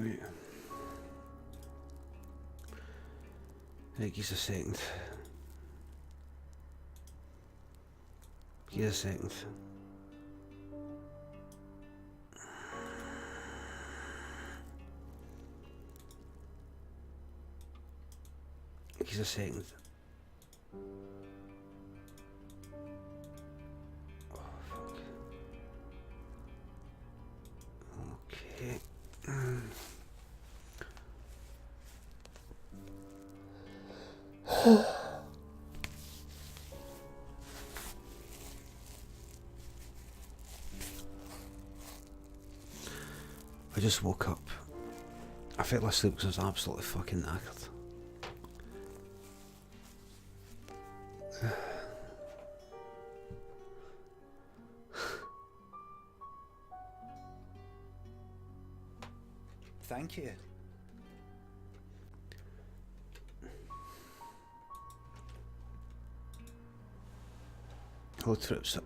Right. Right, give us a second. Give us a second. Give us a second. Oh, fuck. Okay. I just woke up. I fell asleep because I was absolutely fucking knackered. Thank you. Hello, Trips.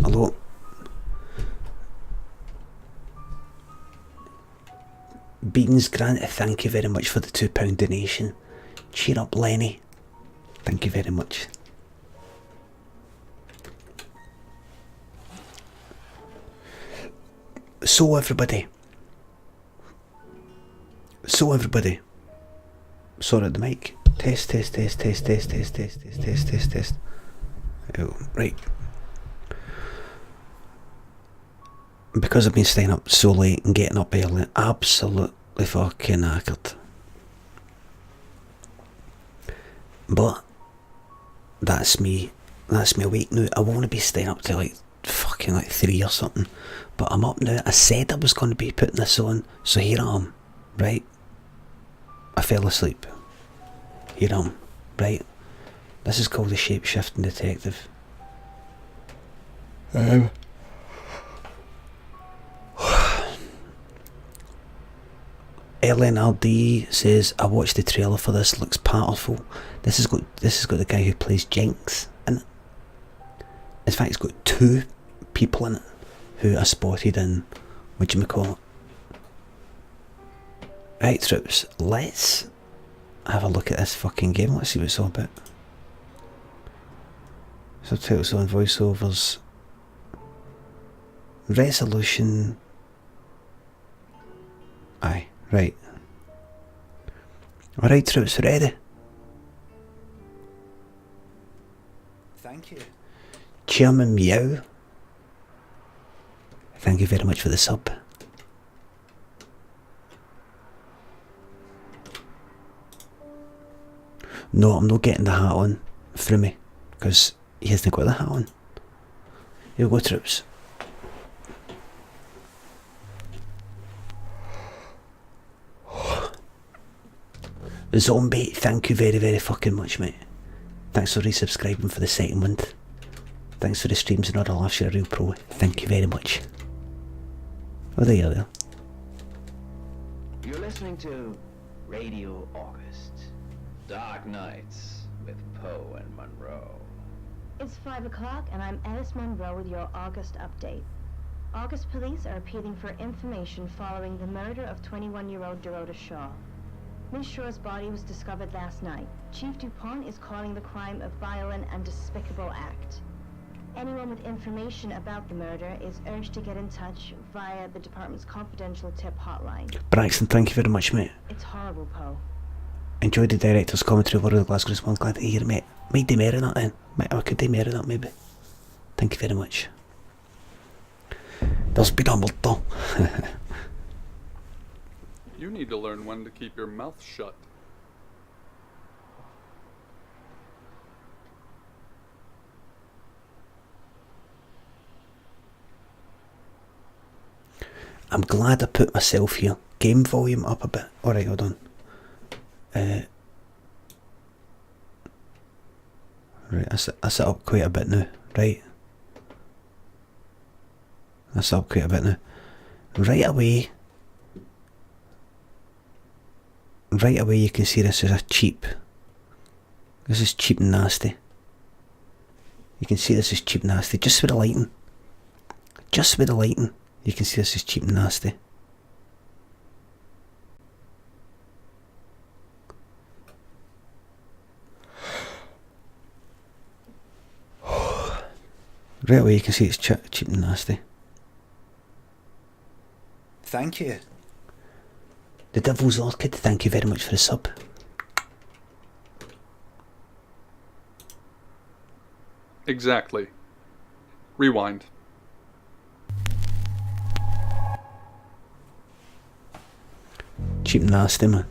Hello. Beans Grant, thank you very much for the £2 donation. Cheer up, Lenny. Thank you very much. So everybody. Sorry at the mic. Test. Oh, right. Because I've been staying up so late and getting up early, absolutely fucking knackered. But that's me awake now. I want to be staying up till like fucking like 3 or something. But I'm up now. I said I was going to be putting this on, so here I am, right? I fell asleep. Here I am, right? This is called the Shapeshifting Detective. LNRD says, I watched the trailer for this, looks powerful. This has got the guy who plays Jinx in it. In fact, it's got 2 people in it who I spotted in, whatchamacallit. Right, troops, let's have a look at this fucking game. Let's see what it's all about. Subtitles on, voiceovers, resolution. Aye, right. Alright, troops, ready? Thank you. Chairman Meow, thank you very much for the sub. No, I'm not getting the hat on for me, because he hasn't got the hat on. Here we go, troops. Zombie, thank you very, very fucking much, mate. Thanks for resubscribing for the 2nd month. Thanks for the streams and all the laughs, you're a real pro. Thank you very much. Oh, there you are. You're listening to Radio August. Dark Nights with Poe and Monroe. It's 5 o'clock and I'm Alice Monroe with your August update. August police are appealing for information following the murder of 21-year-old Dorota Shaw. Miss Shaw's body was discovered last night. Chief DuPont is calling the crime a violent and despicable act. Anyone with information about the murder is urged to get in touch via the department's confidential tip hotline. Braxton, thank you very much, mate. It's horrible, Poe. Enjoyed the director's commentary of War of the Glasgow Response. Glad to hear, mate. Might do more of that then. I could do more of that maybe. Thank you very much. There's been a murder. You need to learn when to keep your mouth shut. I'm glad I put myself here. Game volume up a bit. Alright, hold on. Right, I set up quite a bit now. Right. I set up quite a bit now. Right away you can see this is a cheap. This is cheap and nasty. You can see this is cheap and nasty. Just with the lighting. Just with the lighting. You can see this is cheap and nasty. Right away you can see it's cheap and nasty. Thank you. The Devil's Orchid, thank you very much for the sub. Exactly. Rewind. Cheap and nasty, man.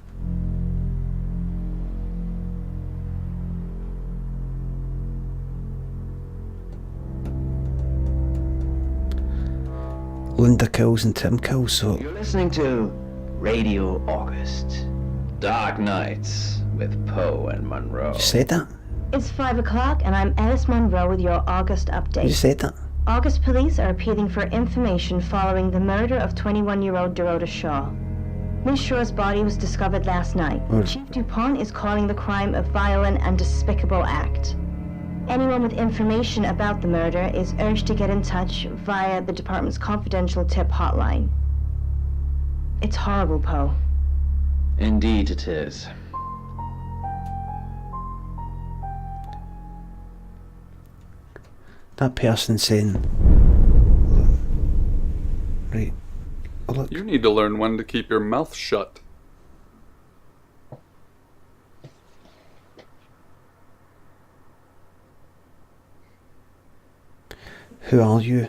Linda kills and Tim kills, so You're listening to Radio August. Dark Nights with Poe and Monroe. you said that? It's 5 o'clock, and I'm Alice Monroe with your August You update. said that? August police are appealing for information following the murder of 21-year-old Dorota Shaw. Miss Shaw's body was discovered last night. Oh. Chief DuPont is calling the crime a violent and despicable act. Anyone with information about the murder is urged to get in touch via the department's confidential tip hotline. It's horrible, Poe. Indeed it is. That person saying... Right. Oh, look. You need to learn when to keep your mouth shut. Who are you?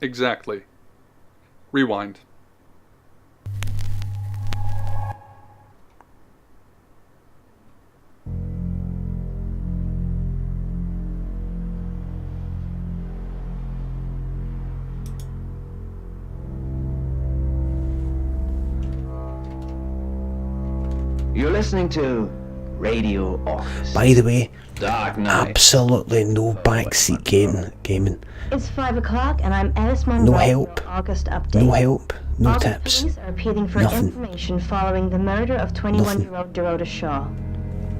Exactly. Rewind. You're listening to Radio August. By the way, Dark Nights. absolutely no backseat gaming. It's 5 o'clock, and I'm Alice Monroe. No help. With your August update. No help. No August tips. police are appealing for Nothing. information following the murder of 21-year-old Dorota Shaw.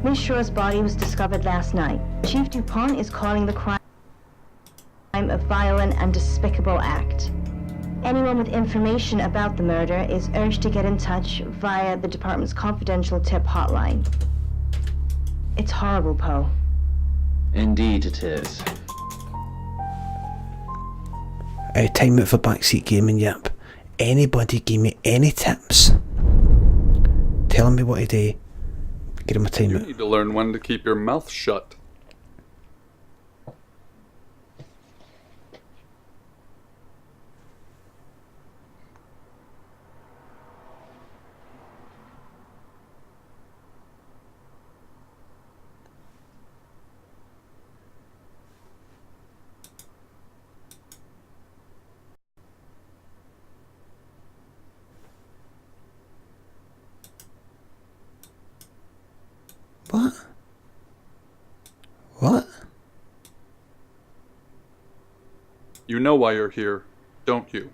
Miss Shaw's body was discovered last night. Chief DuPont is calling the crime a violent and despicable act. Anyone with information about the murder is urged to get in touch via the department's confidential tip hotline. It's horrible, Poe. Indeed it is. Time out for backseat gaming, yep. Anybody give me any tips? Telling me what to do. Get him a time You out. need to learn when to keep your mouth shut. What? What? You know why you're here, don't you?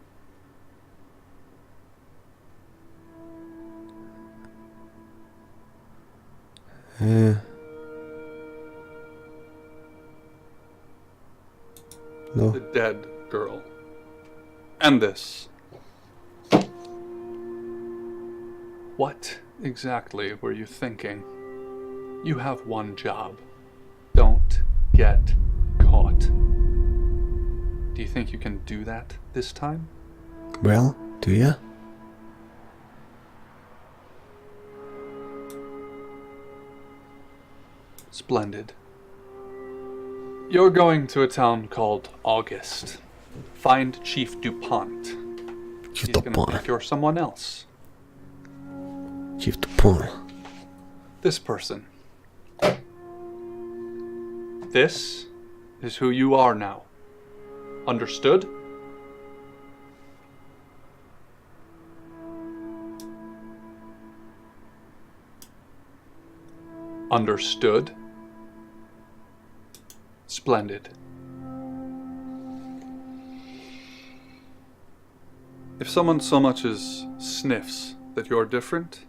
No. The dead girl. And this. What exactly were you thinking? You have one job. Don't get caught. Do you think you can do that this time? Well, do ya? Splendid. You're going to a town called August. Find Chief DuPont. Chief He's gonna DuPont. think you're someone else. Chief DuPont. This person. This is who you are now. Understood? Understood? Splendid. If someone so much as sniffs that you're different,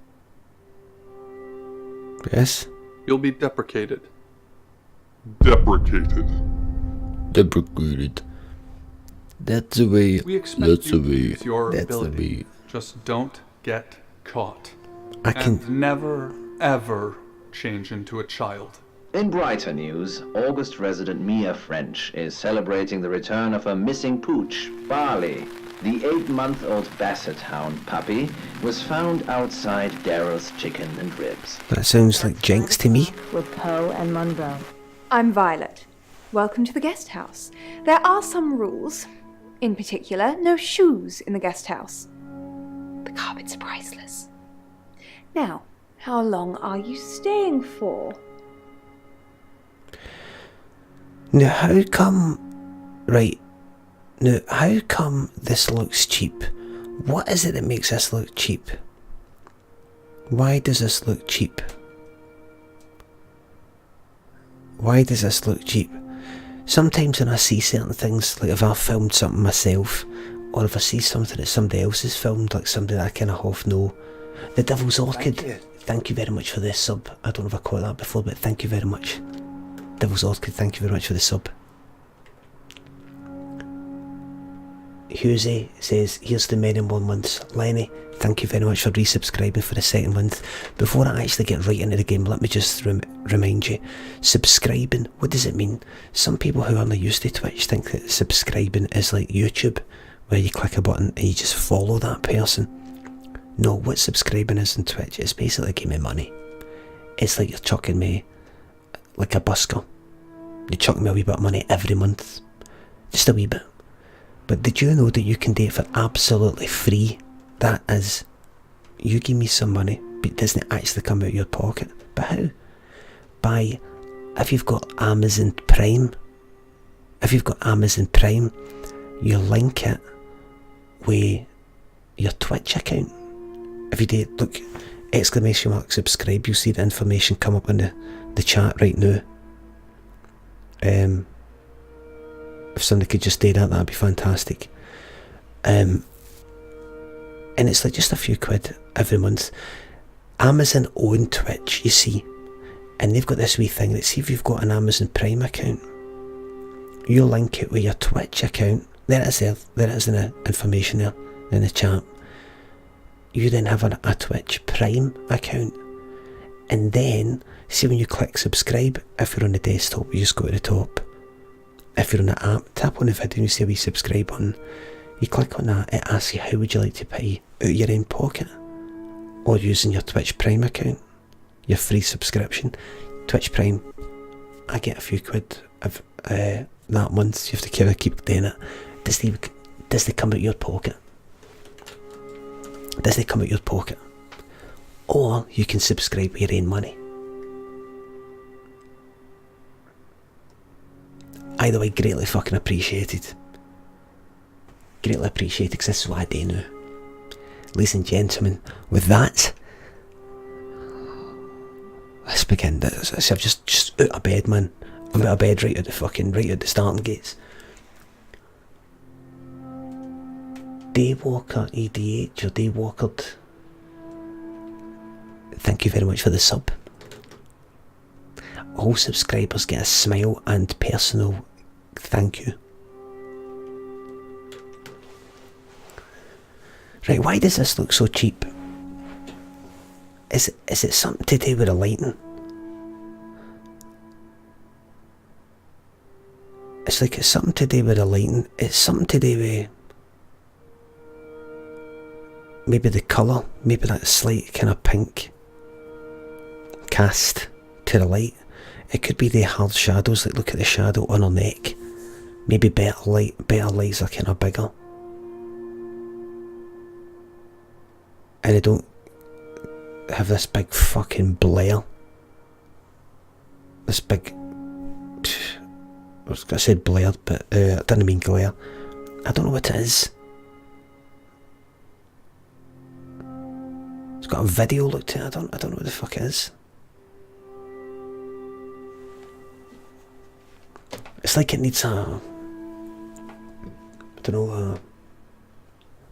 Yes? You'll be deprecated. Deprecated. Deprecated. That's the way. We expect That's you the to way. use your That's the ability. way. Just don't get caught. I can. And never, ever change into a child. In brighter news, August resident Mia French is celebrating the return of her missing pooch, Barley. The 8-month-old Basset Hound puppy was found outside Daryl's Chicken and Ribs. That sounds like Jinx to me. With Poe and Monroe. I'm Violet. Welcome to the guest house. There are some rules. In particular, no shoes in the guest house. The carpets are priceless. Now, how long are you staying for? Now, how come... Right. Now, how come this looks cheap? What is it that makes this look cheap? Why does this look cheap? Why does this look cheap? Sometimes when I see certain things, like if I've filmed something myself, or if I see something that somebody else has filmed, like somebody that I kind of half know, the Devil's Orchid, thank you very much for this sub. I don't know if I caught that before, but thank you very much. Devil's Orchid, thank you very much for the sub. Husey says, here's the many more months. Lenny, thank you very much for resubscribing for the second month. Before I actually get right into the game, let me just remind you, subscribing, what does it mean? Some people who aren't used to Twitch think that subscribing is like YouTube, where you click a button and you just follow that person. No, what subscribing is in Twitch is basically give me money. It's like you're chucking me, like a busker. You're chucking me a wee bit of money every month. Just a wee bit. But did you know that you can do it for absolutely free? That is, you give me some money, but it doesn't actually come out of your pocket. But how? By, if you've got Amazon Prime, you link it with your Twitch account. If you do, look, exclamation mark subscribe, you'll see the information come up in the chat right now. If somebody could just do that, that'd be fantastic. And it's like just a few quid every month. Amazon own Twitch, you see, and they've got this wee thing that, see if you've got an Amazon Prime account, you link it with your Twitch account. There it is in the information there in the chat. You then have a Twitch Prime account, and then see when you click subscribe, if you're on the desktop, you just go to the top. If you're on the app, tap on the video and you see a wee subscribe button. You click on that, it asks you how would you like to pay, out of your own pocket or using your Twitch Prime account, your free subscription. Twitch Prime, I get a few quid of that month. You have to kind of keep doing it. Does they come out your pocket? Does they come out your pocket? Or you can subscribe with your own money. Either way, greatly fucking appreciated. Greatly appreciated, because this is what I do now. Ladies and gentlemen, with that, let's begin. I'm just out of bed, man. I'm out of bed right at the starting gates. Daywalker EDH or Daywalkered, thank you very much for the sub. All subscribers get a smile and personal thank you. Right, why does this look so cheap? Is it something to do with the lighting? It's like it's something to do with the lighting. It's something to do with maybe the colour, maybe that slight kind of pink cast to the light. It could be the hard shadows, like look at the shadow on her neck. Maybe better lights are kind of bigger. And they don't have this big fucking blare. This big... I said blare, but I didn't mean glare. I don't know what it is. It's got a video look to it. I don't know what the fuck it is. It's like it needs a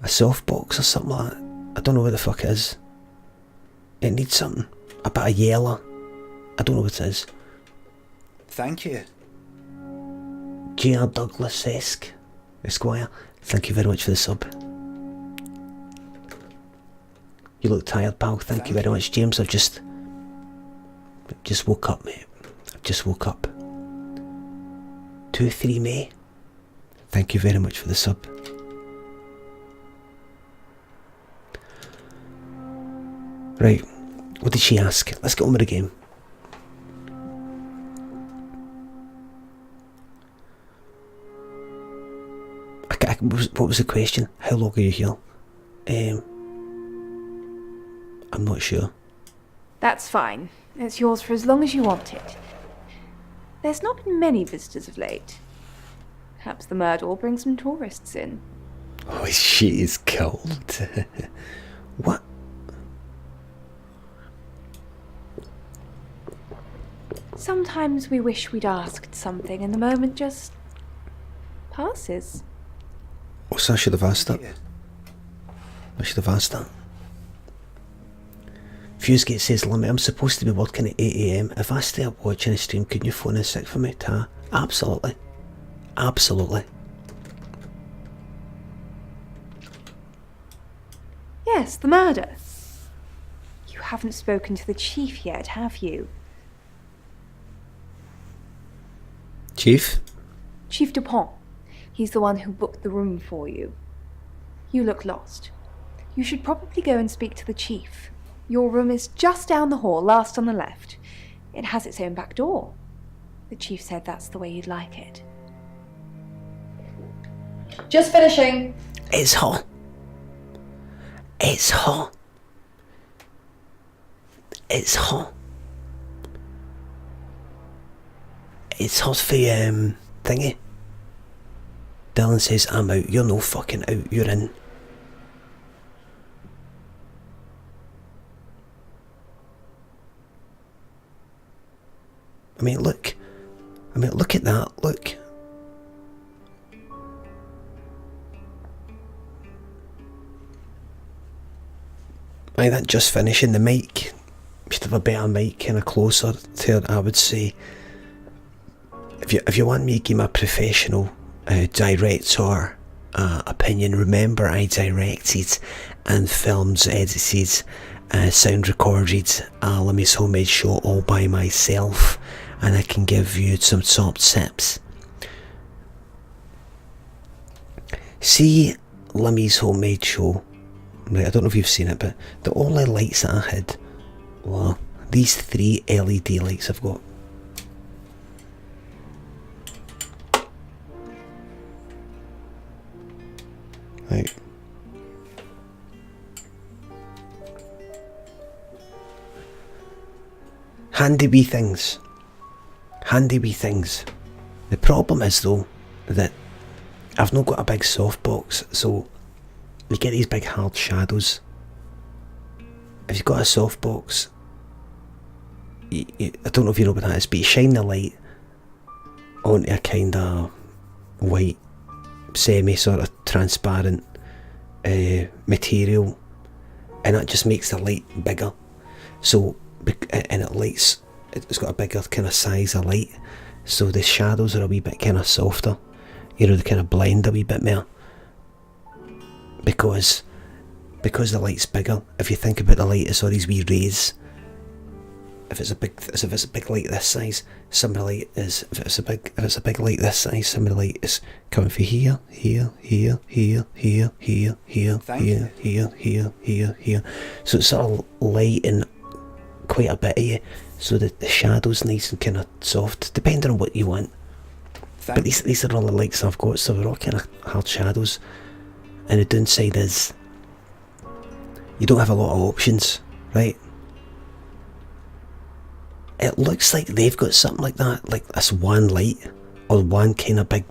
softbox or something like that. I don't know what the fuck it is. It needs something. A bit of yellow. I don't know what it is. Thank you. J.R. Douglas-esque, Esquire. Thank you very much for the sub. You look tired, pal. Thank you very much, James. I've just woke up, mate. I've just woke up. 2-3 May. Thank you very much for the sub. Right, what did she ask? Let's get on with the game. What was the question? How long are you here? I'm not sure. That's fine. It's yours for as long as you want it. There's not been many visitors of late. Perhaps the murder will bring some tourists in. Oh, she is cold. What? Sometimes we wish we'd asked something and the moment just passes. Oh, so I should have asked that. I should have asked that. Fusegate says, Limmy, I'm supposed to be working at 8 AM. If I stay up watching a stream, can you phone in sick for me? Ta? Absolutely. Absolutely. Yes, the murder. You haven't spoken to the chief yet, have you? Chief? Chief Dupont. He's the one who booked the room for you. You look lost. You should probably go and speak to the chief. Your room is just down the hall, last on the left. It has its own back door. The chief said that's the way you'd like it. Just finishing. It's hot. It's hot. It's hot. It's hot for thingy. Dylan says, I'm out. You're no fucking out. You're in. I mean, look at that. Look. I mean, that just finishing the mic. Should have a better mic, kind of closer to it, I would say. If you want me to give my professional director opinion, remember I directed and filmed, edited, sound recorded Limmy's Homemade Show all by myself, and I can give you some top tips. See Limmy's Homemade Show, right? I don't know if you've seen it, but the only lights that I had were these 3 LED lights I've got. Right. Handy wee things. Handy wee things. The problem is though that I've not got a big softbox, so you get these big hard shadows. If you've got a softbox, I don't know if you know what that is, but you shine the light onto a kind of white, semi sort of transparent material, and that just makes the light bigger. So, and it lights, it's got a bigger kind of size of light, so the shadows are a wee bit kind of softer, you know, they kind of blend a wee bit more, because the light's bigger. If you think about the light as all these wee rays, if it's a big light this size, some of the light is, if it's a big light this size, some of the light is coming from here, here. So it's sort of lighting quite a bit of you, so that the shadow's nice and kind of soft, depending on what you want. But these are all the lights I've got, so they're all kind of hard shadows. And the downside is, you don't have a lot of options, right? It looks like they've got something like that, like this one light, or one kind of big,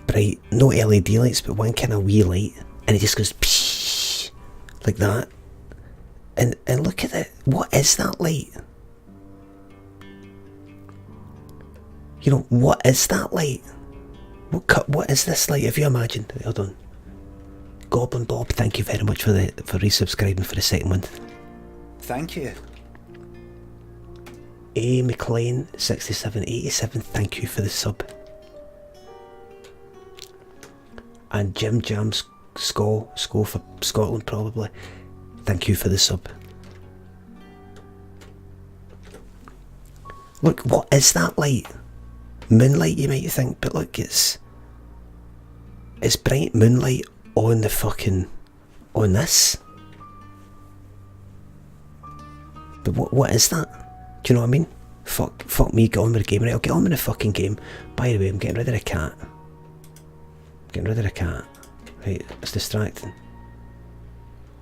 bright, no LED lights, but one kind of wee light, and it just goes psh, like that. And look at it, what is that light? You know, what is that light? What is this light? Have you imagined? Hold on. Goblin Bob, thank you very much for resubscribing for the second month. Thank you. A. McLean 6787, thank you for the sub. And Jim Jams Sco for Scotland probably, thank you for the sub. Look, what is that light? Moonlight, you might think, but look, it's bright moonlight on the fucking, on this. But what is that? Do you know what I mean? Fuck me, get on with the game. Right, I'll get on with the fucking game. By the way, I'm getting rid of the cat. Getting rid of the cat. Right, it's distracting.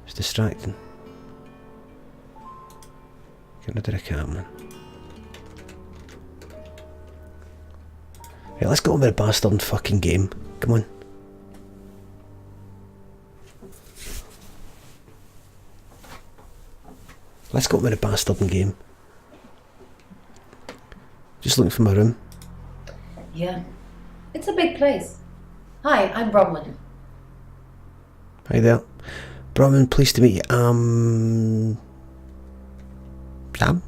It's distracting. Getting rid of the cat, man. Right, let's get on with the bastard fucking game. Come on. Let's go with the bastard game. Just looking for my room. Yeah. It's a big place. Hi, I'm Bronwyn. Hi there. Bronwyn, pleased to meet you. Sam?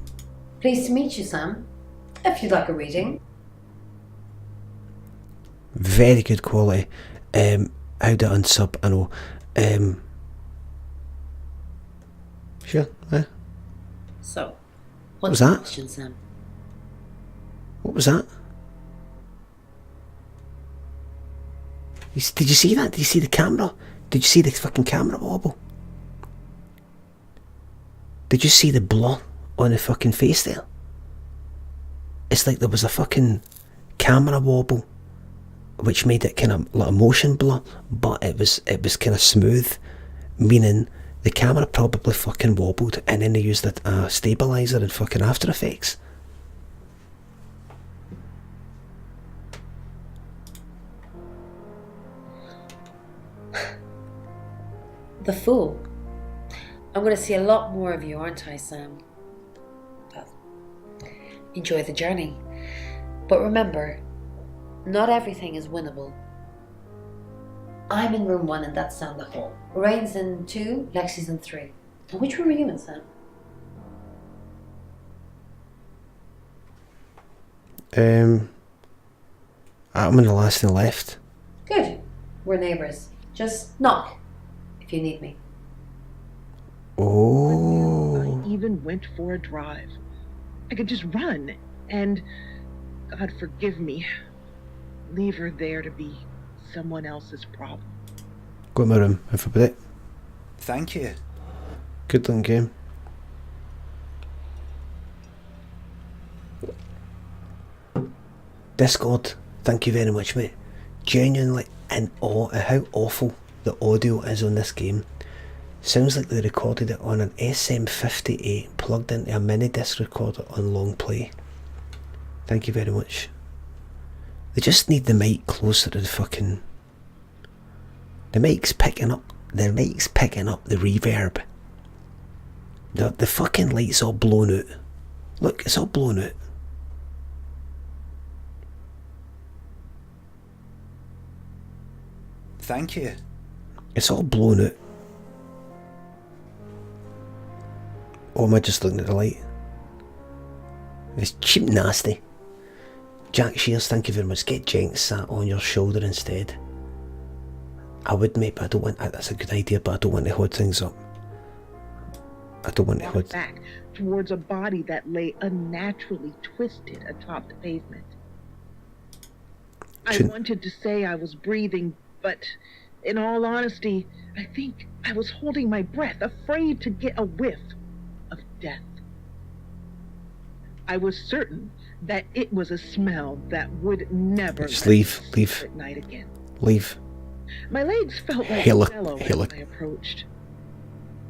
Pleased to meet you, Sam. If you'd like a reading. Very good quality. How to unsub, I know. Sure, So, What was what's the that? question, Sam? What was that? Did you see that? Did you see the camera? Did you see the fucking camera wobble? Did you see the blur on the fucking face there? It's like there was a fucking camera wobble, which made it kind of like a motion blur, but it was kind of smooth, meaning the camera probably fucking wobbled, and then they used a stabiliser in fucking After Effects. The Fool. I'm going to see a lot more of you, aren't I, Sam? Well, enjoy the journey. But remember, not everything is winnable. I'm in room 1 and that's down the hall. Lorraine's in 2, Lexi's in 3. And which room are you in, Sam? I'm in the last and left. Good. We're neighbours. Just knock if you need me. Oh. I even went for a drive. I could just run and, God forgive me, leave her there to be someone else's problem. Go in my room, everybody. Thank you. Good looking game. Discord, thank you very much, mate. Genuinely in awe at how awful the audio is on this game. Sounds like they recorded it on an SM58 plugged into a mini disc recorder on long play. Thank you very much. They just need the mic closer to the fucking... The mic's picking up the reverb. The fucking light's all blown out. Look, it's all blown out. Thank you. It's all blown out. Or am I just looking at the light? It's cheap nasty. Jack Shears, thank you very much. Get Jenks sat on your shoulder instead. I would, mate, but I don't want... That's a good idea, but I don't want to hold things up. I don't want to hold... Back towards a body that lay unnaturally twisted atop the pavement. I wanted to say I was breathing, but in all honesty, I think I was holding my breath, afraid to get a whiff of death. I was certain that it was a smell that would never Just leave. at night again. Leave. My legs felt like jello as I approached.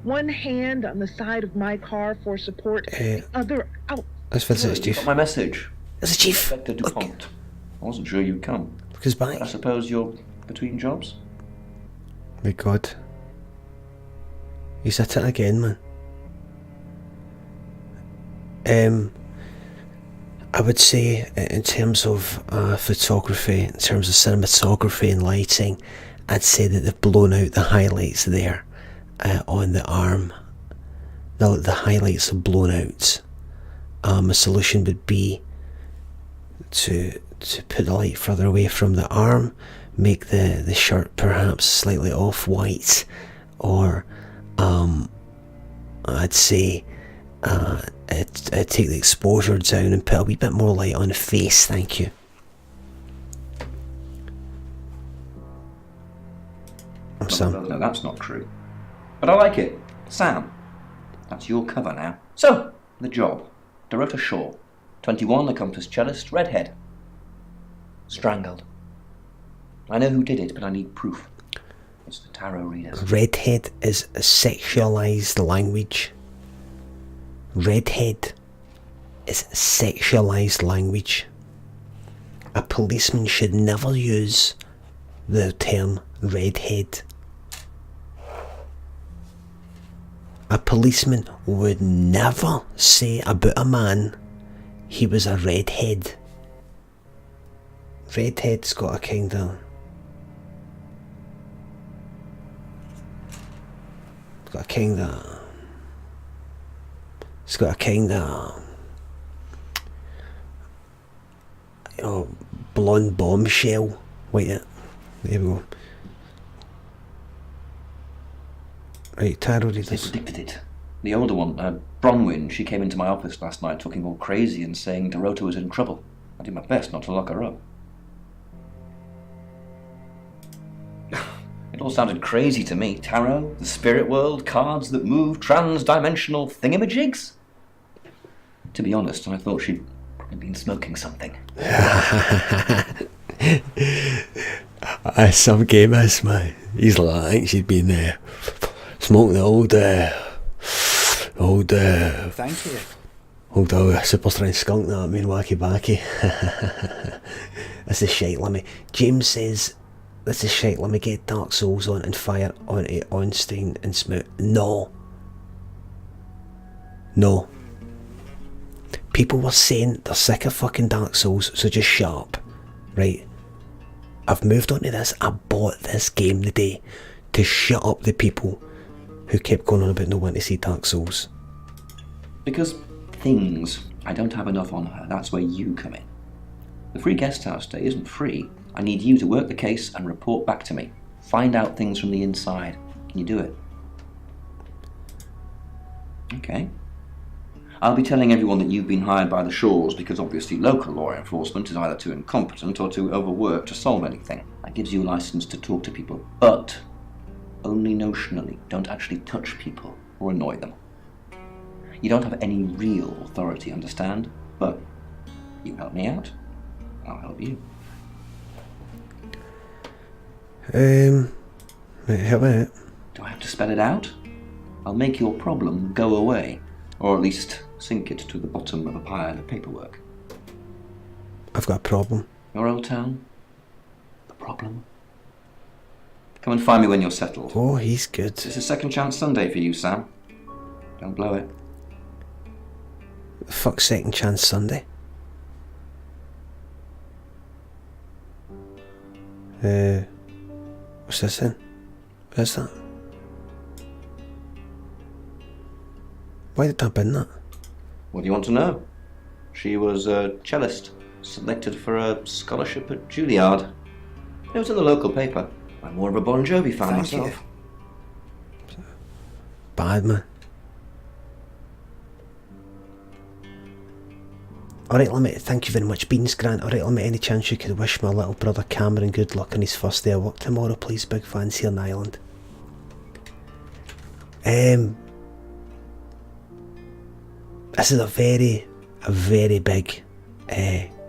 One hand on the side of my car for support, the other out. Let's visit his chief. Got my message. There's a chief. Inspector DuPont. I wasn't sure you'd come. Look his back. I suppose you're between jobs? My God. He's at it again, man. I would say in terms of photography, in terms of cinematography and lighting, I'd say that they've blown out the highlights there on the arm. The highlights are blown out. a solution would be to put the light further away from the arm, make the shirt perhaps slightly off-white, or I'd say I'd take the exposure down and put a wee bit more light on the face, thank you. No, that's not true. But I like it. Sam, that's your cover now. So, the job. Dorota Shaw, 21, accomplished cellist, redhead. Strangled. I know who did it, but I need proof. It's the tarot readers. Redhead is a sexualized language. Redhead is sexualized language. A policeman should never use the term redhead. A policeman would never say about a man he was a redhead. Redhead's got a kind of... It's got a kind of... You know, blonde bombshell. Wait, there we go. Right, tarot readers. They predicted it. The older one, Bronwyn, she came into my office last night talking all crazy and saying Dorota was in trouble. I did my best not to lock her up. It all sounded crazy to me. Tarot, the spirit world, cards that move, trans-dimensional thingamajigs. To be honest, I thought she'd probably been smoking something. Some gamers, man. He's like, I think she'd been there. Smoking the old Thank you. old super strength skunk that, I mean, wacky backy. This is shite, Limmy. James says, this is shite, let me get Dark Souls on and fire onto Ornstein and Smoot. No. People were saying they're sick of fucking Dark Souls, so just shut up. Right? I've moved on to this. I bought this game today to shut up the people who kept going on about no one to see Dark Souls. Because things, I don't have enough on her. That's where you come in. The free guest house day isn't free. I need you to work the case and report back to me. Find out things from the inside. Can you do it? Okay. I'll be telling everyone that you've been hired by the Shaws because obviously local law enforcement is either too incompetent or too overworked to solve anything. That gives you a license to talk to people, but only notionally. Don't actually touch people or annoy them. You don't have any real authority, understand? But you help me out, I'll help you. Help me out. Do I have to spell it out? I'll make your problem go away, or at least sink it to the bottom of a pile of paperwork. I've got a problem. Your old town? The problem? Come and find me when you're settled. Oh, he's good. This is Second Chance Sunday for you, Sam. Don't blow it. Fuck Second Chance Sunday. What's this then? What's that? Why did I bin that? What do you want to know? She was a cellist, selected for a scholarship at Juilliard. It was in the local paper. I'm more of a Bon Jovi fan myself. Bad, man. Alright, Limmy, thank you very much, Beans Grant. Alright, Limmy, any chance you could wish my little brother Cameron good luck on his first day of work tomorrow, please? Big fans here in Ireland. This is a very big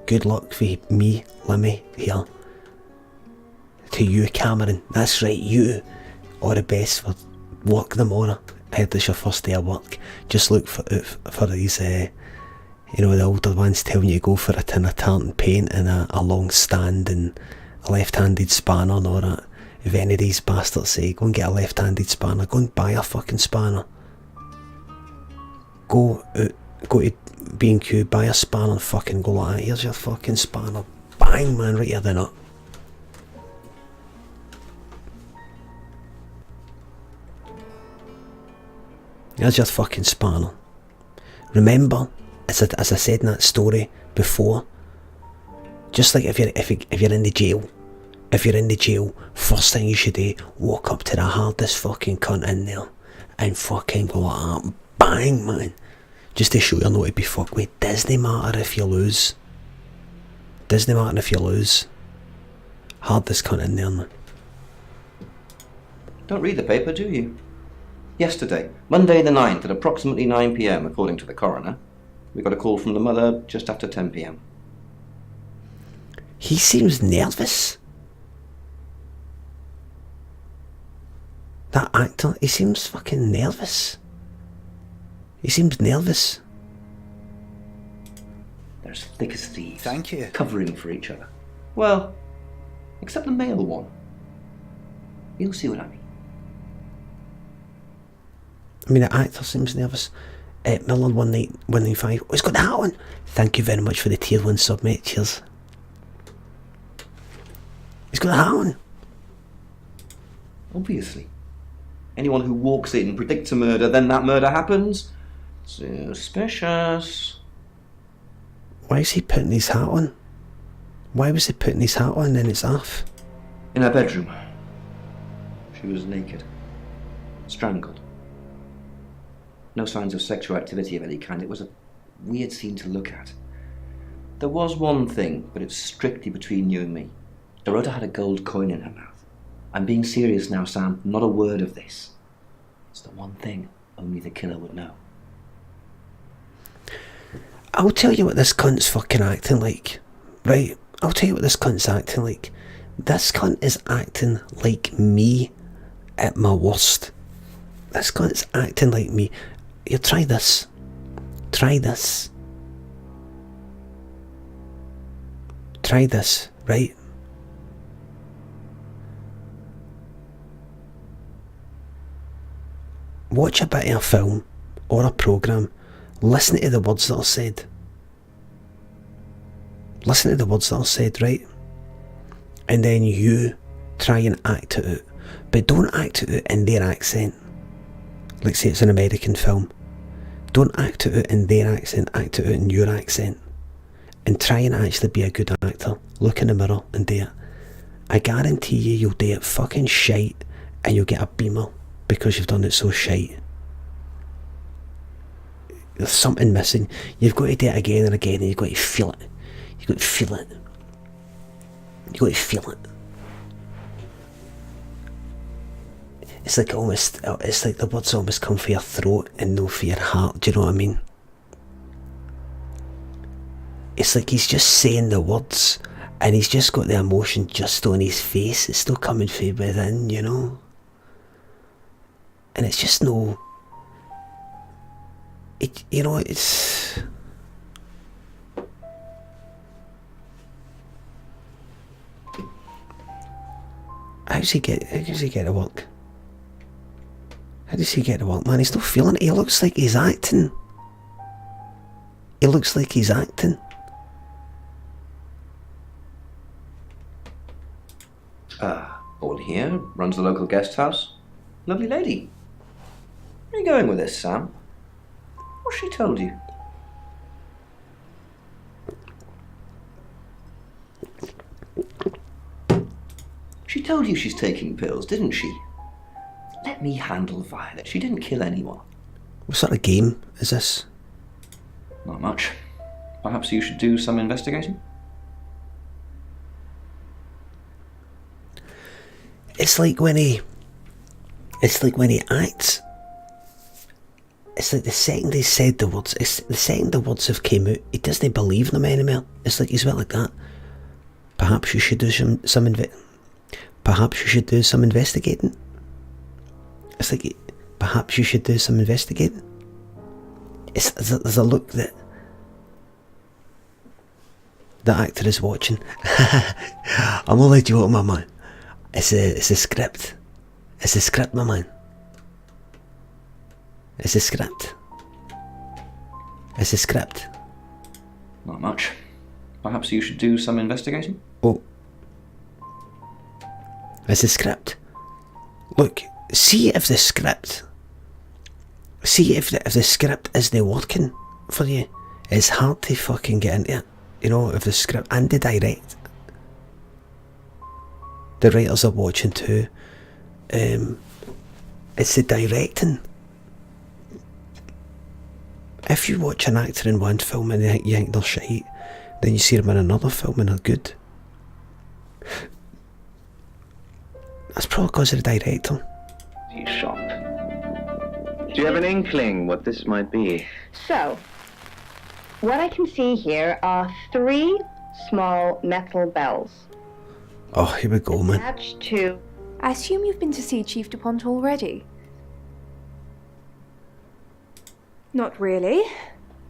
good luck for me, Limmy, here. To you, Cameron. That's right, you. All the best for work tomorrow. I heard it's your first day of work. Just look for these, you know, the older ones telling you to go for a tin of tartan paint and a long stand and a left-handed spanner and all that. If any of these bastards say, go and get a left-handed spanner, go and buy a fucking spanner. Go to B&Q, buy a spanner and fucking go like that. Here's your fucking spanner. Bang, man, right here the nut. Here's your fucking spanner. Remember, as I said in that story before, just like if you're in the jail, first thing you should do, walk up to the hardest fucking cunt in there and fucking go like that, bang, man, just to show you're not to be fucked with. Doesn't matter if you lose. Hardest cunt in there, man. Don't read the paper, do you? Yesterday, Monday the 9th, at approximately 9 p.m, according to the coroner, we got a call from the mother just after 10 p.m. He seems nervous. That actor, he seems fucking nervous. They're as thick as thieves. Thank you. Covering for each other. Well, except the male one. You'll see what I mean. I mean, the actor seems nervous. Miller 195. Oh, he's got the hat on. Thank you very much for the tier 1 sub, mate. Cheers. He's got the hat on. Obviously. Anyone who walks in, predicts a murder, then that murder happens. Suspicious. Why is he putting his hat on? Why was he putting his hat on and then it's off? In her bedroom. She was naked. Strangled. No signs of sexual activity of any kind. It was a weird scene to look at. There was one thing, but it's strictly between you and me. Dorota had a gold coin in her mouth. I'm being serious now, Sam. Not a word of this. It's the one thing only the killer would know. I'll tell you what this cunt's fucking acting like. Right? I'll tell you what this cunt's acting like. This cunt is acting like me at my worst. This cunt's acting like me. Here, try this. Try this, right? Watch a bit of a film or a programme. Listen to the words that are said. Right? And then you try and act it out. But don't act it out in their accent. Like say it's an American film. Don't act it out in their accent, act it out in your accent. And try and actually be a good actor. Look in the mirror and do it. I guarantee you'll do it fucking shite and you'll get a beamer because you've done it so shite. There's something missing. You've got to do it again and again and you've got to feel it. You've got to feel it. It's like the words almost come for your throat and no for your heart, do you know what I mean? It's like he's just saying the words and he's just got the emotion just on his face. It's still coming from within, you know? And it's just no... it's... How does he get to work? How does he get to work, man? He's not feeling it. He looks like he's acting. Board here, runs the local guest house. Lovely lady. Where are you going with this, Sam? What's she told you? She told you she's taking pills, didn't she? Let me handle Violet. She didn't kill anyone. What sort of game is this? Not much. Perhaps you should do some investigating? It's like when he acts. It's like the second he said the words, the second the words have came out, he doesn't believe them anymore. It's like he's a bit like that. Perhaps you should do some investigating. It's like, perhaps you should do some investigating. There's a look that the actor is watching. I'm only joking, my man. It's a script. It's a script, my man. It's a script. Not much. Perhaps you should do some investigating? Oh. It's a script. Look, see if the script isn't working for you. It's hard to fucking get into it, you know, if the script and the direct. The writers are watching too. It's the directing. If you watch an actor in one film and you think they're shite, then you see them in another film and they're good. That's probably because of the director. Shop. Do you have an inkling what this might be? So, what I can see here are 3 small metal bells Oh, here we go, man. attached to... I assume you've been to see Chief DuPont already? Not really.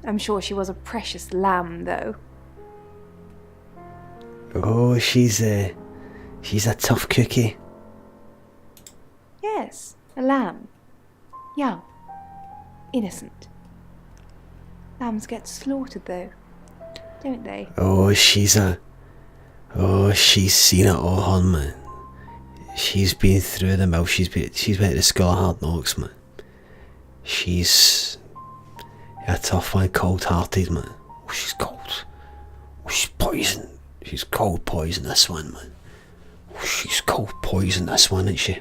I'm sure she was a precious lamb, though. Oh, she's a tough cookie. Yes, a lamb. Young. Innocent. Lambs get slaughtered, though, don't they? Oh, she's seen it all, hun, man. She's been through the mill. She's went to the School of Hard Knocks, man. She's a tough one, cold-hearted, man. Oh, she's cold. Oh, she's poison. She's cold poison, this one, man. Oh, she's cold poison, this one, isn't she?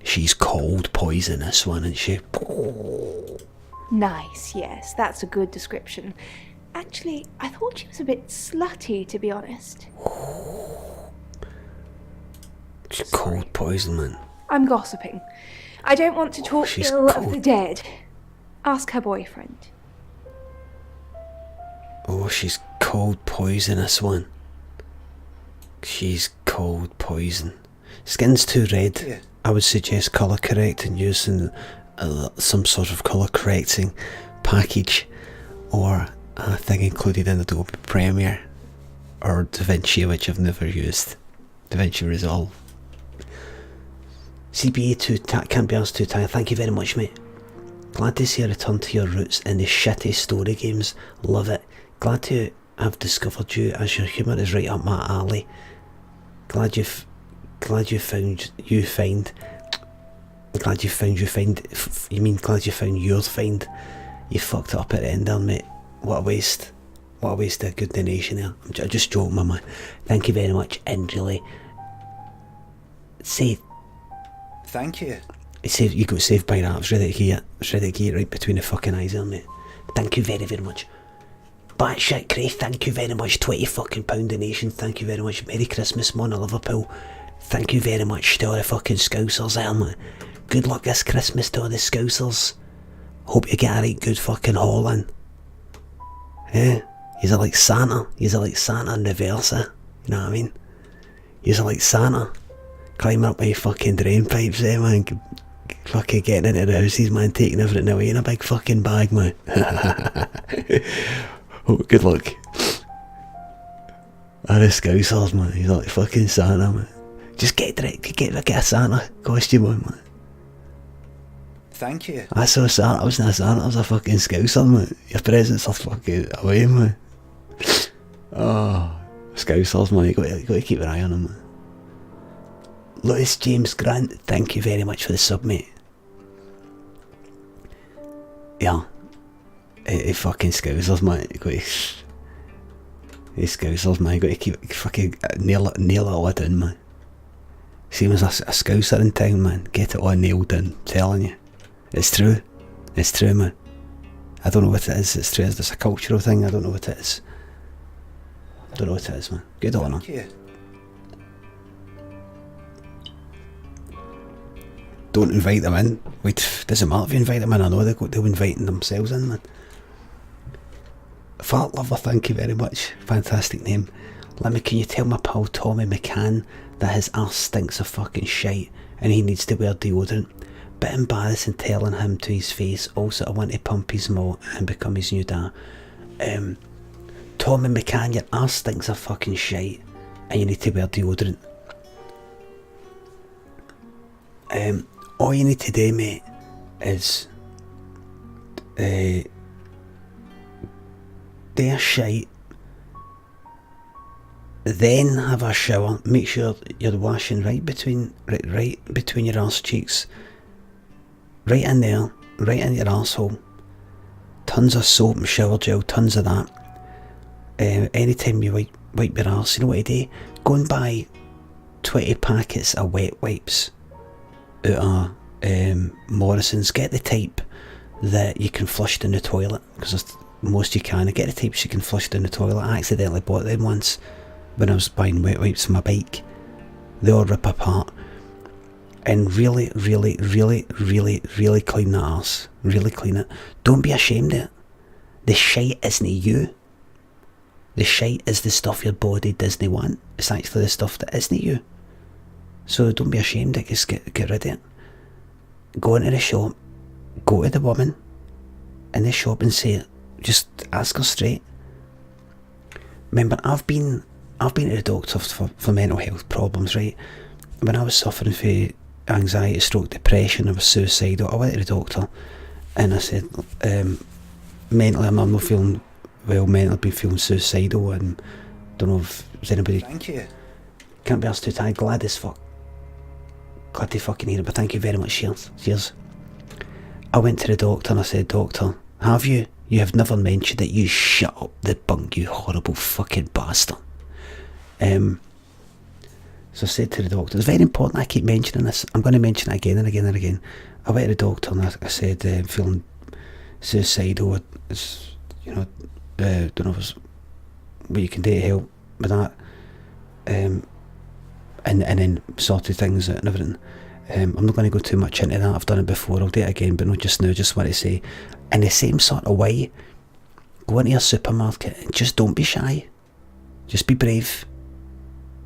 She's cold poison, this one, isn't she? Nice, yes, that's a good description. Actually, I thought she was a bit slutty, to be honest. She's cold poison, man. I'm gossiping. I don't want to talk she's ill of cold. the dead. Ask her boyfriend. Oh, she's cold poison, this one. She's cold poison. Skin's too red. Yeah. I would suggest colour correcting, using some sort of colour correcting package or a thing included in Adobe Premiere or DaVinci, which I've never used. DaVinci Resolve. CBA2 can't be asked too tired. Thank you very much, mate. Glad to see a return to your roots in the shitty story games. Love it. Glad to have discovered you, as your humour is right up my alley. Glad you found your find. You fucked it up at the end there, mate. What a waste. What a waste of a good donation there. I just joking, my man. Thank you very much, and really. Thank you. You got saved by that. I was ready to get it right between the fucking eyes there, mate. Thank you very, very much. Batshit Cray, thank you very much. £20 fucking donation. Thank you very much. Merry Christmas, man of Liverpool. Thank you very much to all the fucking Scousers there, man. Good luck this Christmas to all the Scousers. Hope you get a right good fucking haul in. Yeah, you're like Santa. You're like Santa in reverse, eh? You know what I mean? You're like Santa. Climbing up my fucking drain pipes there, man. Fucking getting into the houses, man. Taking everything away in a big fucking bag, man. Oh, good luck. Ah, the Scousers, man. He's like fucking Santa, man. Just get a Santa costume on, man. Thank you. I saw Santa. I was not a Santa. I was a fucking Scouser, man. Your presents are fucking away, man. Oh, Scousers, man. You got to keep an eye on them, man. Lois James Grant, thank you very much for the sub, mate. Yeah. He fucking Scousers, man. You got to... These Scousers, man. You got to keep fucking nail it all down, man. Same as a Scouser in town, man. Get it all nailed in. I'm telling you. It's true. It's true, man. I don't know what it is. It's true. It's a cultural thing. I don't know what it is. I don't know what it is, man. Good on him. Thank you. Don't invite them in. Wait, doesn't matter if you invite them in. I know they'll invite themselves in, man. Fart Lover, thank you very much. Fantastic name. Limmy, can you tell my pal Tommy McCann that his arse stinks of fucking shite and he needs to wear deodorant? Bit embarrassing telling him to his face. Also, I want to pump his mole and become his new dad. Tommy McCann, your arse stinks of fucking shite and you need to wear deodorant. All you need to do, mate, is do a shite, then have a shower. Make sure you're washing right between your arse cheeks, right in there, right in your arsehole. tons of soap and shower gel, tons of that. Anytime you wipe your arse, you know what you do? Go and buy 20 packets of wet wipes out of Morrison's. Get the type that you can flush down the toilet, because most you can. Get the types you can flush down the toilet. I accidentally bought them once when I was buying wet wipes for my bike. They all rip apart. And really, really, really, really, really clean that arse. Really clean it. Don't be ashamed of it. The shite isn't you. The shite is the stuff your body doesn't want. It's actually the stuff that isn't you. So don't be ashamed of it. Just get rid of it. Go into the shop. Go to the woman in the shop and say, just ask her straight. Remember, I've been to the doctor for mental health problems, right? When I was suffering from anxiety, stroke, depression, I was suicidal. I went to the doctor and I said, mentally, I'm not feeling well. Mentally, I've been feeling suicidal, and don't know if there's anybody. Thank you. Can't be asked too tired. Glad as fuck. Glad to fucking hear it, but thank you very much. Cheers. I went to the doctor and I said, Doctor, have you? You have never mentioned it. You shut up the bunk, you horrible fucking bastard. So I said to the doctor, it's very important I keep mentioning this. I'm going to mention it again and again and again. I went to the doctor and I said, I'm feeling suicidal. It's, don't know what you can do to help with that. And then sorted things out and everything. I'm not going to go too much into that. I've done it before. I'll do it again, but not just now. Just want to say, in the same sort of way, go into your supermarket and just don't be shy. Just be brave,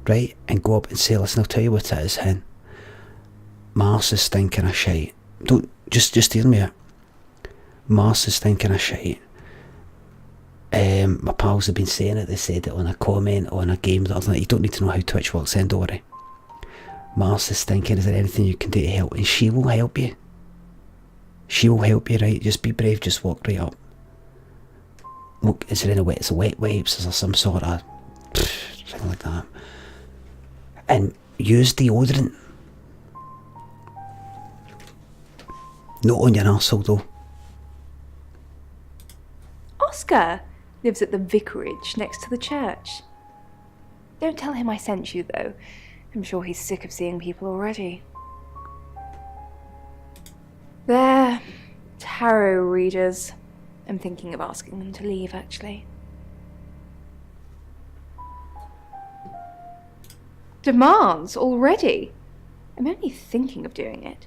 right? And go up and say, listen, I'll tell you what it is, hen. My arse is stinking of shite. Don't just hear me out. My arse is stinking of shite. My pals have been saying it. They said it on a comment on a game the other night. You don't need to know how Twitch works, then, don't worry. My arse is stinking. Is there anything you can do to help? And she will help you. She will help you, right? Just be brave. Just walk right up. Look, is there any wet? Is it wet wipes? Is there some sort of thing like that? And use deodorant. Not on your arsehole though. Oscar lives at the vicarage next to the church. Don't tell him I sent you, though. I'm sure he's sick of seeing people already. They're tarot readers. I'm thinking of asking them to leave, actually. Demands already? I'm only thinking of doing it.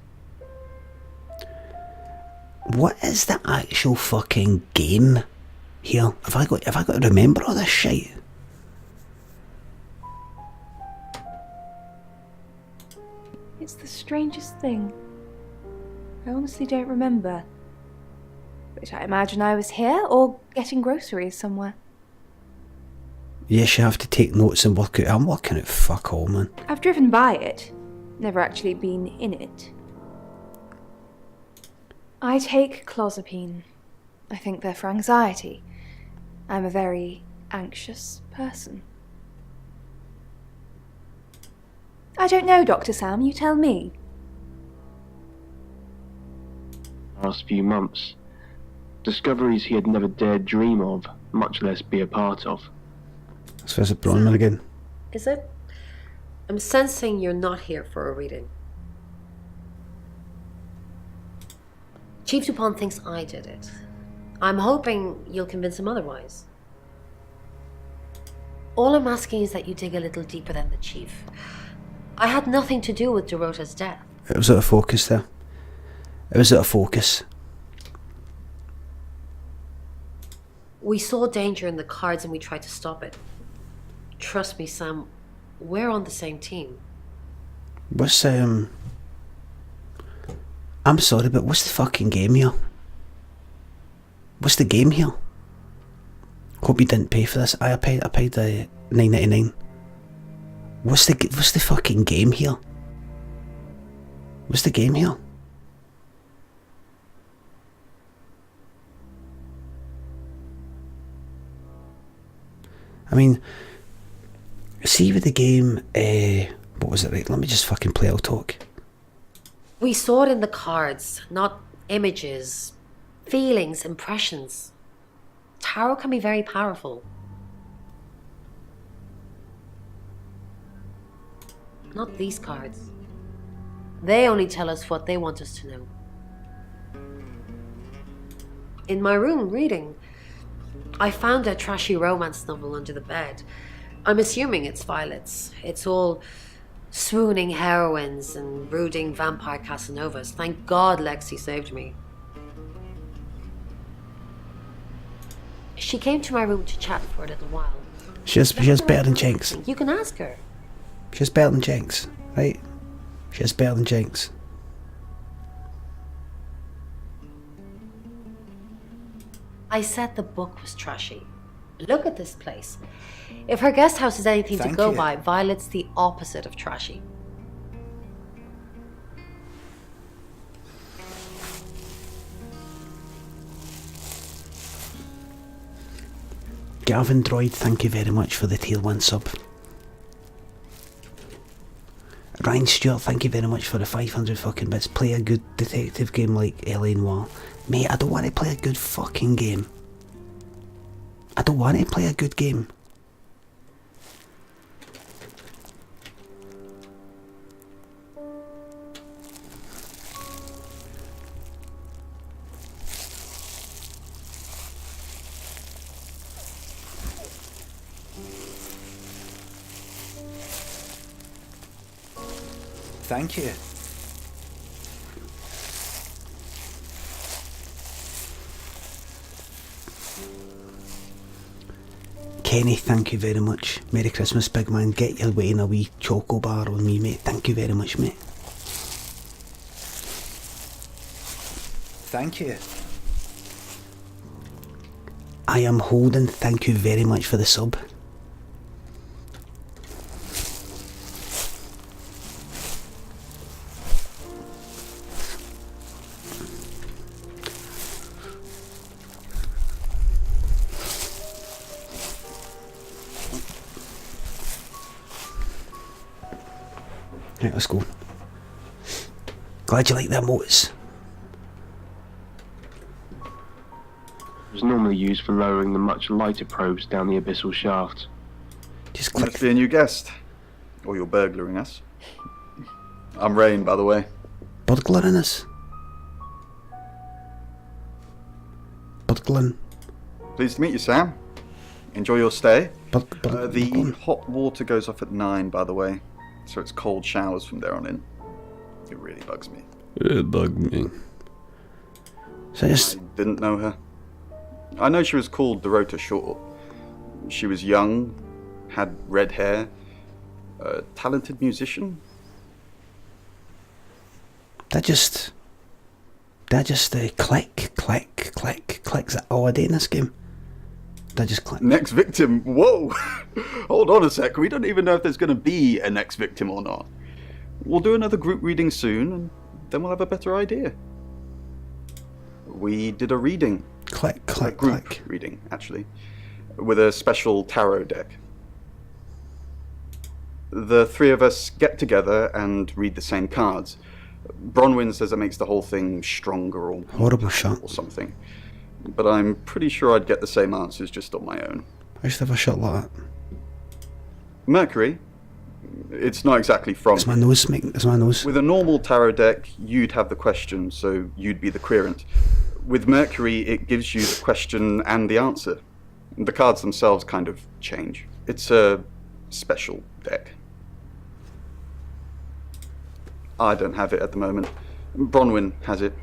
What is the actual fucking game here? Have I got to remember all this shit? It's the strangest thing. I honestly don't remember. But I imagine I was here or getting groceries somewhere. Yes, you have to take notes and work out. I'm working out fuck all, man. I've driven by it, never actually been in it. I take clozapine. I think they're for anxiety. I'm a very anxious person. I don't know, Dr. Sam, you tell me. Last few months. Discoveries he had never dared dream of, much less be a part of. It's Professor Bronman again. Is it? I'm sensing you're not here for a reading. Chief Dupont thinks I did it. I'm hoping you'll convince him otherwise. All I'm asking is that you dig a little deeper than the Chief. I had nothing to do with Dorota's death. It was out of focus there. It was out of focus. We saw danger in the cards and we tried to stop it. Trust me, Sam, we're on the same team. What's I'm sorry, but what's the fucking game here? What's the game here? Hope you didn't pay for this. I paid the $9.99. What's the fucking game here? What's the game here? I mean, see with the game, what was it, right? Let me just fucking play, I'll talk. We saw it in the cards, not images, Feelings, impressions. Tarot can be very powerful. Not these cards. They only tell us what they want us to know. In my room reading, I found a trashy romance novel under the bed. I'm assuming it's Violet's. It's all swooning heroines and brooding vampire Casanovas. Thank God Lexi saved me. She came to my room to chat for a little while. She's better than Jinx. You can ask her. She's better than Jinx, right? She's better than Jinx. I said the book was trashy. Look at this place. If her guest house is anything to go by, Violet's the opposite of trashy. Gavin Droid, thank you very much for the tier 1 sub. Ryan Stewart, thank you very much for the 500 fucking bits. Play a good detective game like L.A. Noire. Mate, I don't want to play a good fucking game. I don't want to play a good game. Thank you. Kenny, thank you very much. Merry Christmas, big man. Get your way in a wee choco bar on me, mate. Thank you very much, mate. Thank you. I am Holden, thank you very much for the sub. Right, let's go. Glad you like the emotes. It was normally used for lowering the much lighter probes down the abyssal shaft. Just click. Must be a new guest. Or you're burglaring us. I'm Rain, by the way. Burglaring us? Burgling. Pleased to meet you, Sam. Enjoy your stay. The The hot water goes off at 9, by the way. So it's cold showers from there on in. It really bugs me. It bugged me. So just... I didn't know her. I know she was called Dorota Shaw. She was young, had red hair, a talented musician. That just click, click, click, clicks all day in this game. That just click. Next victim? Whoa! Hold on a sec, we don't even know if there's going to be a next victim or not. We'll do another group reading soon, and then we'll have a better idea. We did a reading. Click, click, a group click. reading, actually, with a special tarot deck. The three of us get together and read the same cards. Bronwyn says it makes the whole thing stronger or horrible shot or something. But I'm pretty sure I'd get the same answers just on my own. I used to have a shot like that. Mercury? It's not exactly from... It's my nose, mate. It's my nose. With a normal tarot deck, you'd have the question, so you'd be the querent. With Mercury, it gives you the question and the answer. The cards themselves kind of change. It's a special deck. I don't have it at the moment. Bronwyn has it.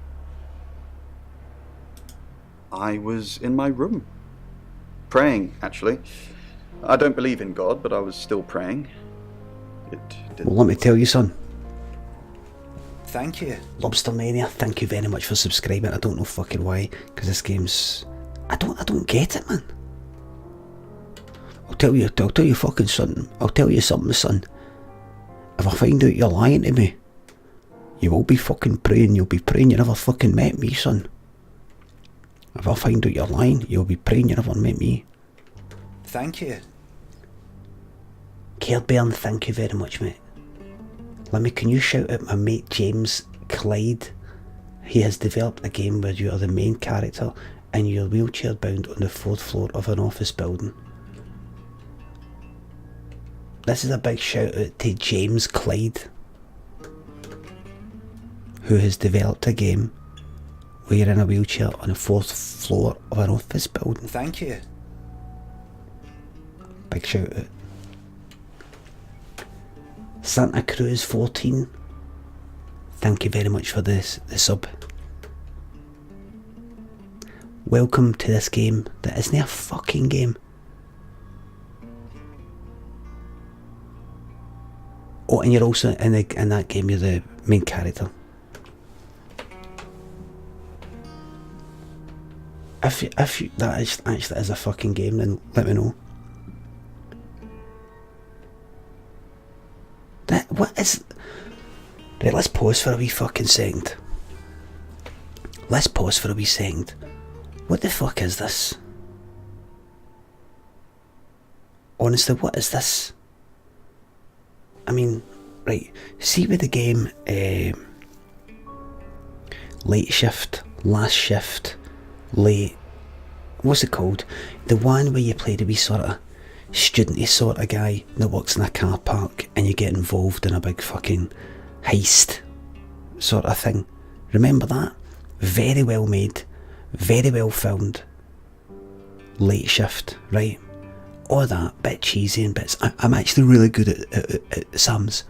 I was in my room. Praying, actually. I don't believe in God, but I was still praying. It didn't. Well, let me tell you, son. Thank you. Lobster Mania, thank you very much for subscribing. I don't know fucking why, because this game's... I don't get it, man. I'll tell you fucking son. I'll tell you something, son. If I find out you're lying to me, you will be fucking praying. You'll be praying you never fucking met me, son. If I find out you're lying, you'll be praying you never met me. Thank you. Cairbairn, thank you very much, mate. Limmy, can you shout out my mate James Clyde He has developed a game where you are the main character and you are wheelchair bound on the 4th floor of an office building. This is a big shout out to James Clyde, who has developed a game where you're in a wheelchair on the 4th floor of an office building. Thank you. Big shout out. Santa Cruz 14, thank you very much for the sub. Welcome to this game that isn't a fucking game. Oh, and you're also in that game, you're the main character. If that actually is a fucking game, then let me know. What is... Right, let's pause for a wee fucking second. Let's pause for a wee second. What the fuck is this? Honestly, what is this? I mean, right, see with the game Late Shift, Last Shift, Late... What's it called? The one where you play the wee sort of studenty sort of guy that works in a car park and you get involved in a big fucking heist sort of thing. Remember that? Very well made, very well filmed. Late Shift, right? All that, bit cheesy and bits. I'm actually really good at sums.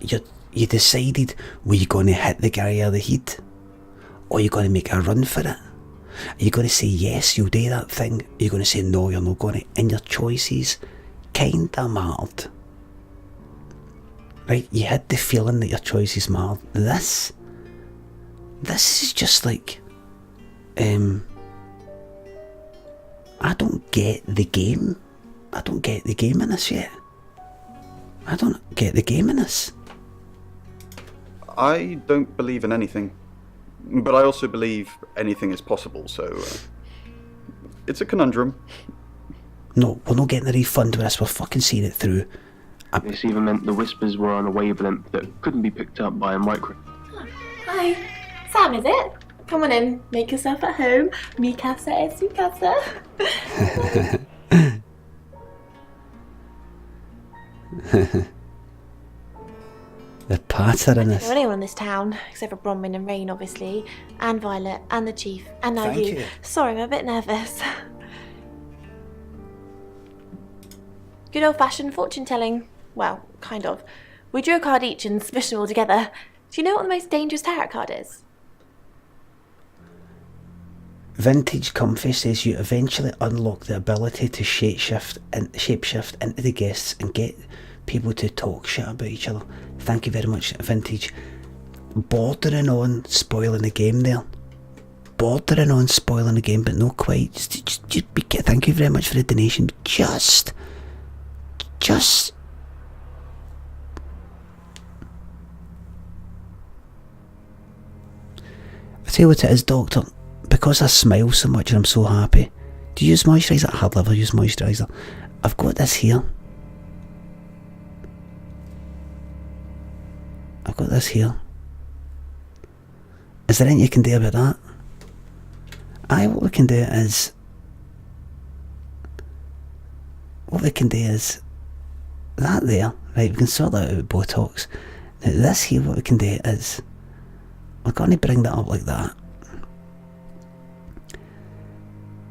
You decided, were you going to hit the guy or the heat? Or are you going to make a run for it? Are you going to say yes, you'll do that thing? Are you going to say no, you're not going to? And your choices kinda mattered. Right, you had the feeling that your choices mattered. This is just like, I don't get the game. I don't get the game in this yet. I don't get the game in this. I don't believe in anything. But I also believe anything is possible, so... it's a conundrum. No, we're not getting a refund with this, we're fucking seeing it through. This even meant the whispers were on a wavelength that couldn't be picked up by a micro. Hi, Sam, is it? Come on in, make yourself at home. Mi casa es su casa. The patter in this. I don't know anyone in this town, except for Bronwyn and Rain, obviously, and Violet, and the Chief, and now Thank you. you. Sorry, I'm a bit nervous. Good old-fashioned fortune-telling. Well, kind of. We drew a card each and smushed them all together. Do you know what the most dangerous tarot card is? Vintage Comfy says you eventually unlock the ability to shapeshift into the guests and get people to talk shit about each other. Thank you very much, Vintage. Bordering on spoiling the game there. Bordering on spoiling the game, but not quite. Thank you very much for the donation. Just. I tell you what it is, Doctor. Because I smile so much and I'm so happy. Do you use moisturiser? I hardly ever use moisturiser. I've got this here. I've got this here. Is there anything you can do about that? Aye, what we can do is... that there, right, we can sort that out with Botox. Now this here, what we can do is... we're going to bring that up like that.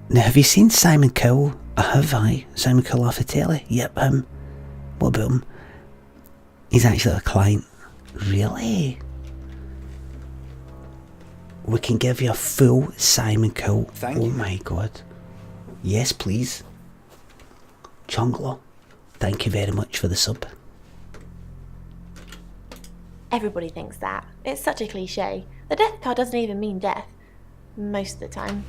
Now, have you seen Simon Cowell? I have, aye. Simon Cowell off the telly? Yep, him. What about him? He's actually a client. Really? We can give you a full Simon Cowell. Thank you. Oh my god. Yes, please. Chungler, thank you very much for the sub. Everybody thinks that. It's such a cliche. The death card doesn't even mean death. Most of the time.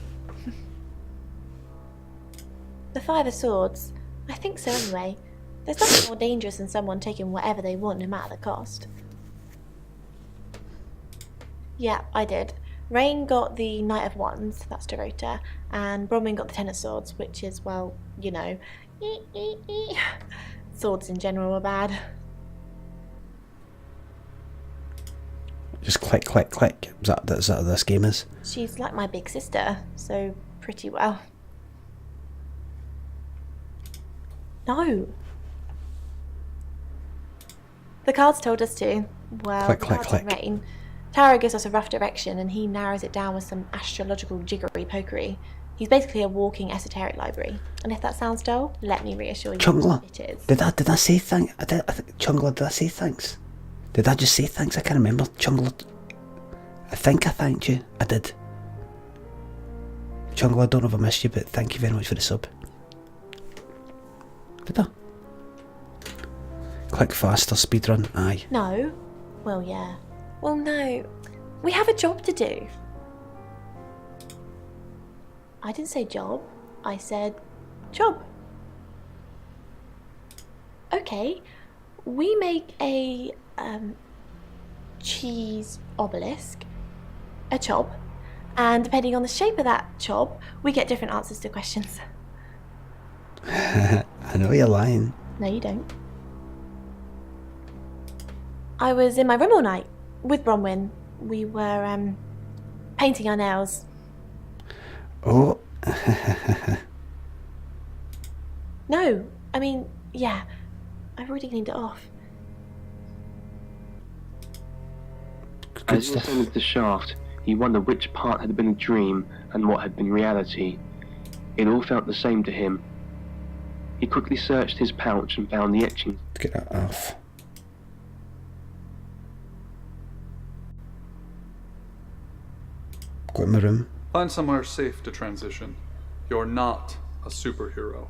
The Five of Swords. I think so anyway. There's nothing more dangerous than someone taking whatever they want no matter the cost. Yeah, I did. Rain got the Knight of Wands, that's Dorota, and Bronwyn got the Ten of Swords, which is, well, you know, swords in general are bad. Just click, click, click. Is that what this game is? She's like my big sister, so pretty well. No. The cards told us to. Well, Click, the click, cards click. in rain. Tarot gives us a rough direction and he narrows it down with some astrological jiggery pokery. He's basically a walking esoteric library. And if that sounds dull, let me reassure you Chungla, it is. did I say thanks? Chungla, did I say thanks? Did I just say thanks? I can't remember. Chungla, I think I thanked you. I did. Chungla, I don't know if I missed you, but thank you very much for the sub. Did I? Click faster, speedrun, aye. No. Well, yeah. Well, no. We have a job to do. I didn't say job. I said job. Okay. We make a cheese obelisk, a chob, and depending on the shape of that chob, we get different answers to questions. I know you're lying. No, you don't. I was in my room all night with Bronwyn. We were painting our nails. Oh. No, I mean, yeah, I've already cleaned it off. As he ascended the shaft, he wondered which part had been a dream and what had been reality. It all felt the same to him. He quickly searched his pouch and found the etchings. Get that off. Go in my room. Find somewhere safe to transition. You're not a superhero.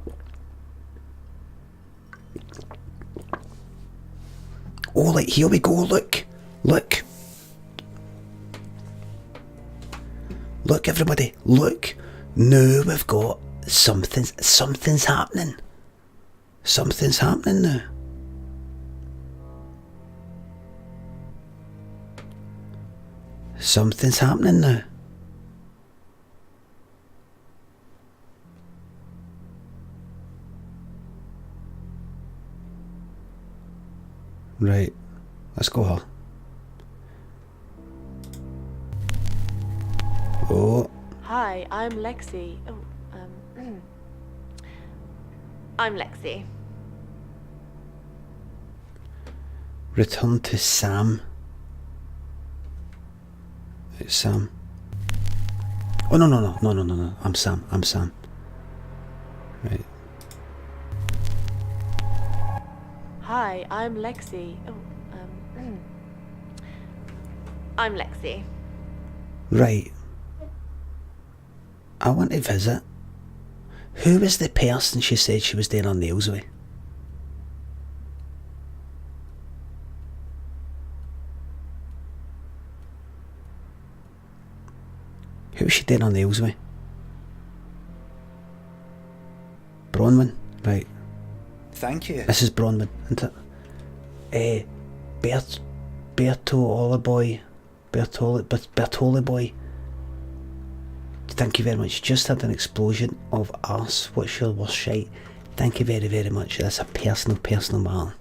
Oh, like, here we go, look. Look. Look, everybody, look. Now we've got something's happening. Something's happening now. Something's happening now. Right, let's go her. Oh. Hi, I'm Lexi. Oh, I'm Lexi. Return to Sam. It's Sam. Oh no. I'm Sam. Right. Hi, I'm Lexi. Oh, I'm Lexi. Right. I want to visit. Who was the person she said she was doing her nails with? Who was she doing her nails with? Bronwyn? Right. Thank you. This is Bronwyn, isn't it? Bertoli boy. Thank you very much. Just had an explosion of arse. What's your worst shite? Thank you very, very much. That's a personal matter.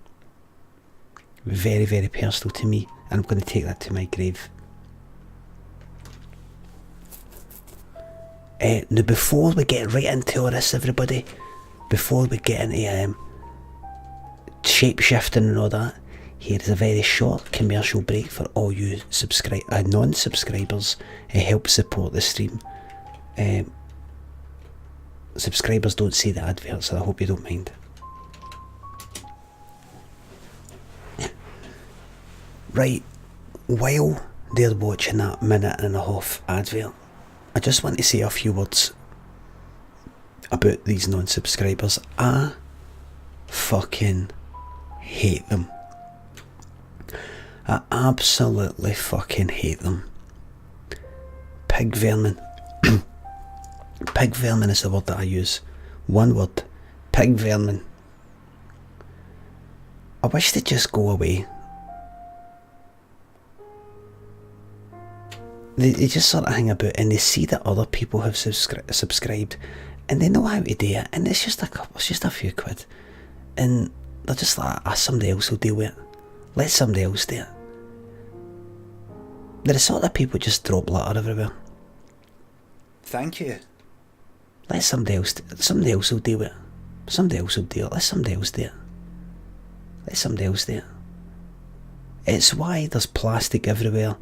Very, very personal to me. And I'm going to take that to my grave. Now before we get right into all this, everybody, before we get into shapeshifting and all that, here is a very short commercial break for all you non-subscribers. It helps support the stream. Subscribers don't see the adverts, so I hope you don't mind. Right, while they're watching that minute-and-a-half advert, I just want to say a few words about these non-subscribers. I fucking hate them. I absolutely fucking hate them. Pig vermin. Pig vermin is the word that I use. One word. Pig vermin. I wish they'd just go away. They just sort of hang about and they see that other people have subscribed and they know how to do it, and it's just a few quid, and they're just like, somebody else will deal with it. Let somebody else do it. They're the sort of people who just drop litter everywhere. Thank you. Let somebody else will do it. Somebody else will do it. Let somebody else do it. Let somebody else do it. It's why there's plastic everywhere.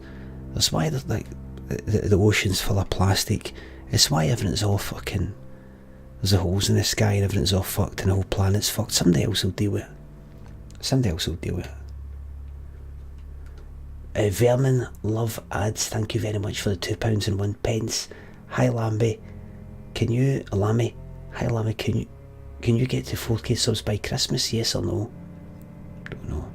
That's why there's like the ocean's full of plastic. It's why everything's all fucking... There's the holes in the sky and everything's all fucked and the whole planet's fucked. Somebody else will deal with it. Somebody else will deal with it. Vermin Love Ads, thank you very much for the £2 and 1 pence. Hi Lamby, can you get to 4K subs by Christmas? Yes or no? Don't know.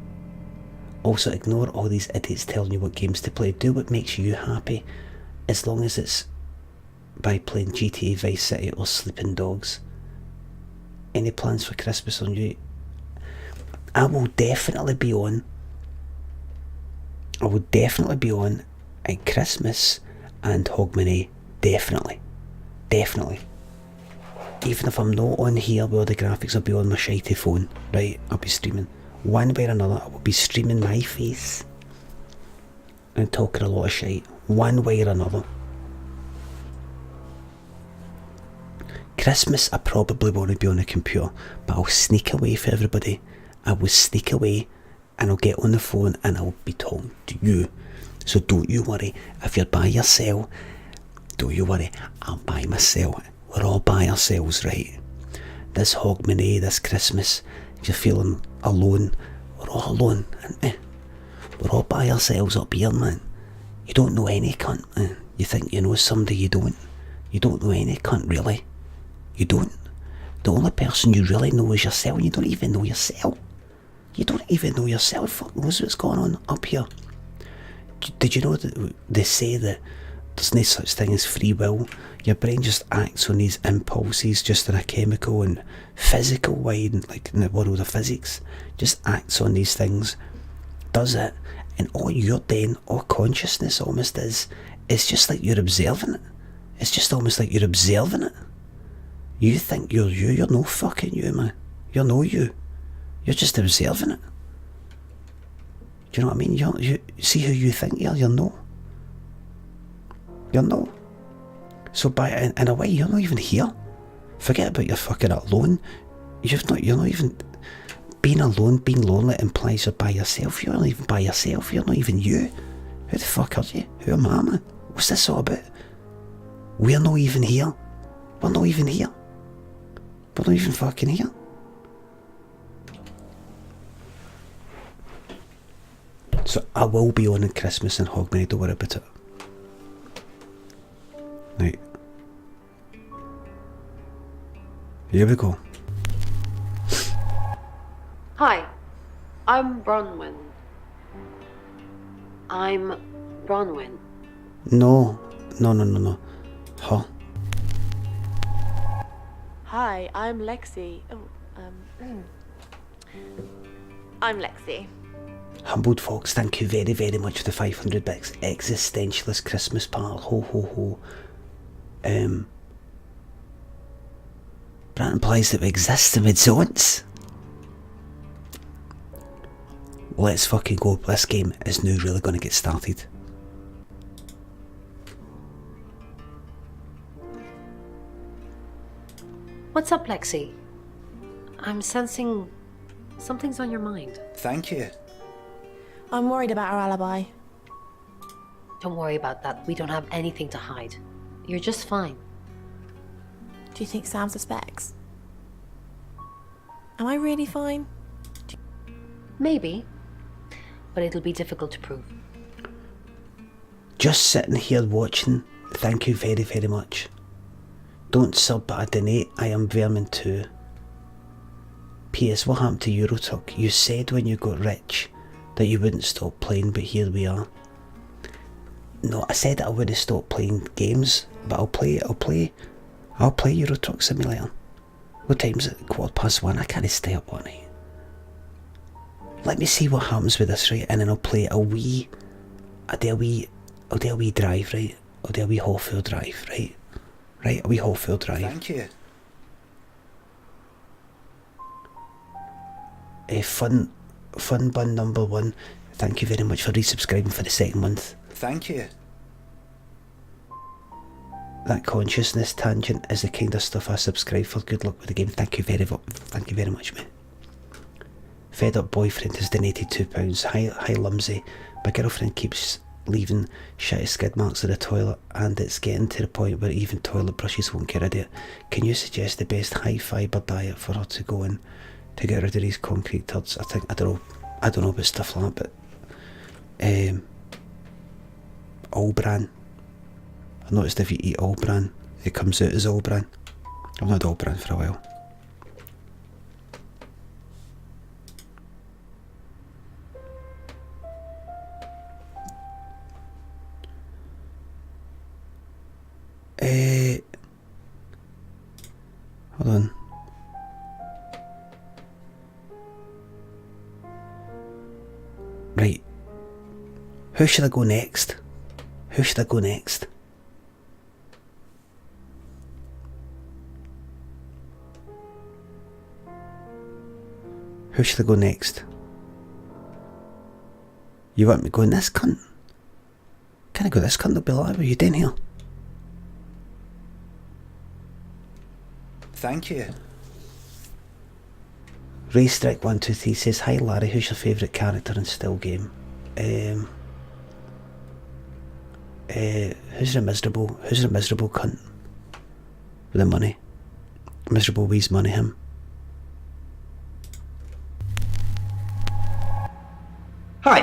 Also, ignore all these idiots telling you what games to play. Do what makes you happy, as long as it's by playing GTA Vice City or Sleeping Dogs. Any plans for Christmas on you? I will definitely be on at Christmas and Hogmanay. Definitely. Even if I'm not on here with all the graphics, I'll be on my shitey phone, right? I'll be streaming. One way or another, I will be streaming my face and talking a lot of shite. One way or another. Christmas, I probably won't be on the computer, but I'll sneak away for everybody. I will sneak away and I'll get on the phone and I'll be talking to you. So don't you worry. If you're by yourself, don't you worry. I'm by myself. We're all by ourselves, right? This Hogmanay, this Christmas, if you're feeling alone, we're all alone, aren't we? We're all by ourselves up here, man. You don't know any cunt, man. You think you know somebody, you don't. You don't know any cunt, really. You don't. The only person you really know is yourself, and you don't even know yourself. You don't even know yourself. Fuck knows what's going on up here. Did you know that they say that there's no such thing as free will? Your brain just acts on these impulses just in a chemical and physical way, like in the world of physics. Just acts on these things, does it, and all you're doing, all consciousness almost is, it's just like you're observing it. It's just almost like you're observing it. You think you're you, you're no fucking you, man. You're no you. You're just observing it. Do you know what I mean? You see who you think you're no. You're no. So in a way, you're not even here. Forget about you're fucking alone. You're not even... Being alone, being lonely implies you're by yourself. You're not even by yourself. You're not even you. Who the fuck are you? Who am I, man? What's this all about? We're not even here. We're not even here. We're not even fucking here. So I will be on Christmas and Hogmanay, don't worry about it. Right. Here we go. Hi, I'm Bronwyn. No. Huh? Hi, I'm Lexi. I'm Lexi. Humbled Fox, thank you very, very much for the 500 bits. Existentialist Christmas part. Ho, ho, ho. That implies that we exist and we don't. Let's fucking go. This game is now really going to get started. What's up, Lexi? I'm sensing something's on your mind. Thank you. I'm worried about our alibi. Don't worry about that. We don't have anything to hide. You're just fine. Do you think Sam suspects? Am I really fine? Maybe. But it'll be difficult to prove. Just sitting here watching. Thank you very, very much. Don't sub but I donate. I am Vermin 2. P.S. What happened to Eurotruck? You said when you got rich that you wouldn't stop playing, but here we are. No, I said that I wouldn't stop playing games, but I'll play Euro Truck Simulator. What time is it? 1:15. I can't stay up all night. Let me see what happens with this, right? And then I'll play I'll do a wee drive, right? I'll do a wee half-hour drive, right? Right, a wee half-hour drive. Thank you. Fun Bun number 1, thank you very much for resubscribing for the second month. Thank you. That consciousness tangent is the kind of stuff I subscribe for. Good luck with the game. Thank you very much, mate. Fed up boyfriend has donated £2. Hi Lumsy. My girlfriend keeps leaving shitty skid marks in the toilet, and it's getting to the point where even toilet brushes won't get rid of it. Can you suggest the best high fibre diet for her to go in to get rid of these concrete turds? I don't know about stuff like that, but all bran. I noticed if you eat all bran, it comes out as all bran. I've not had all bran for a while. Hold on. Right. Who should I go next? Who should I go next? Who should I go next? You want me going this cunt? Can I go this cunt? They'll be like, what are you doing here? Thank you. Raystrick123 says, hi Larry, who's your favourite character in Still Game? Who's the miserable cunt with the money? Miserable Wee's money, him. Hi,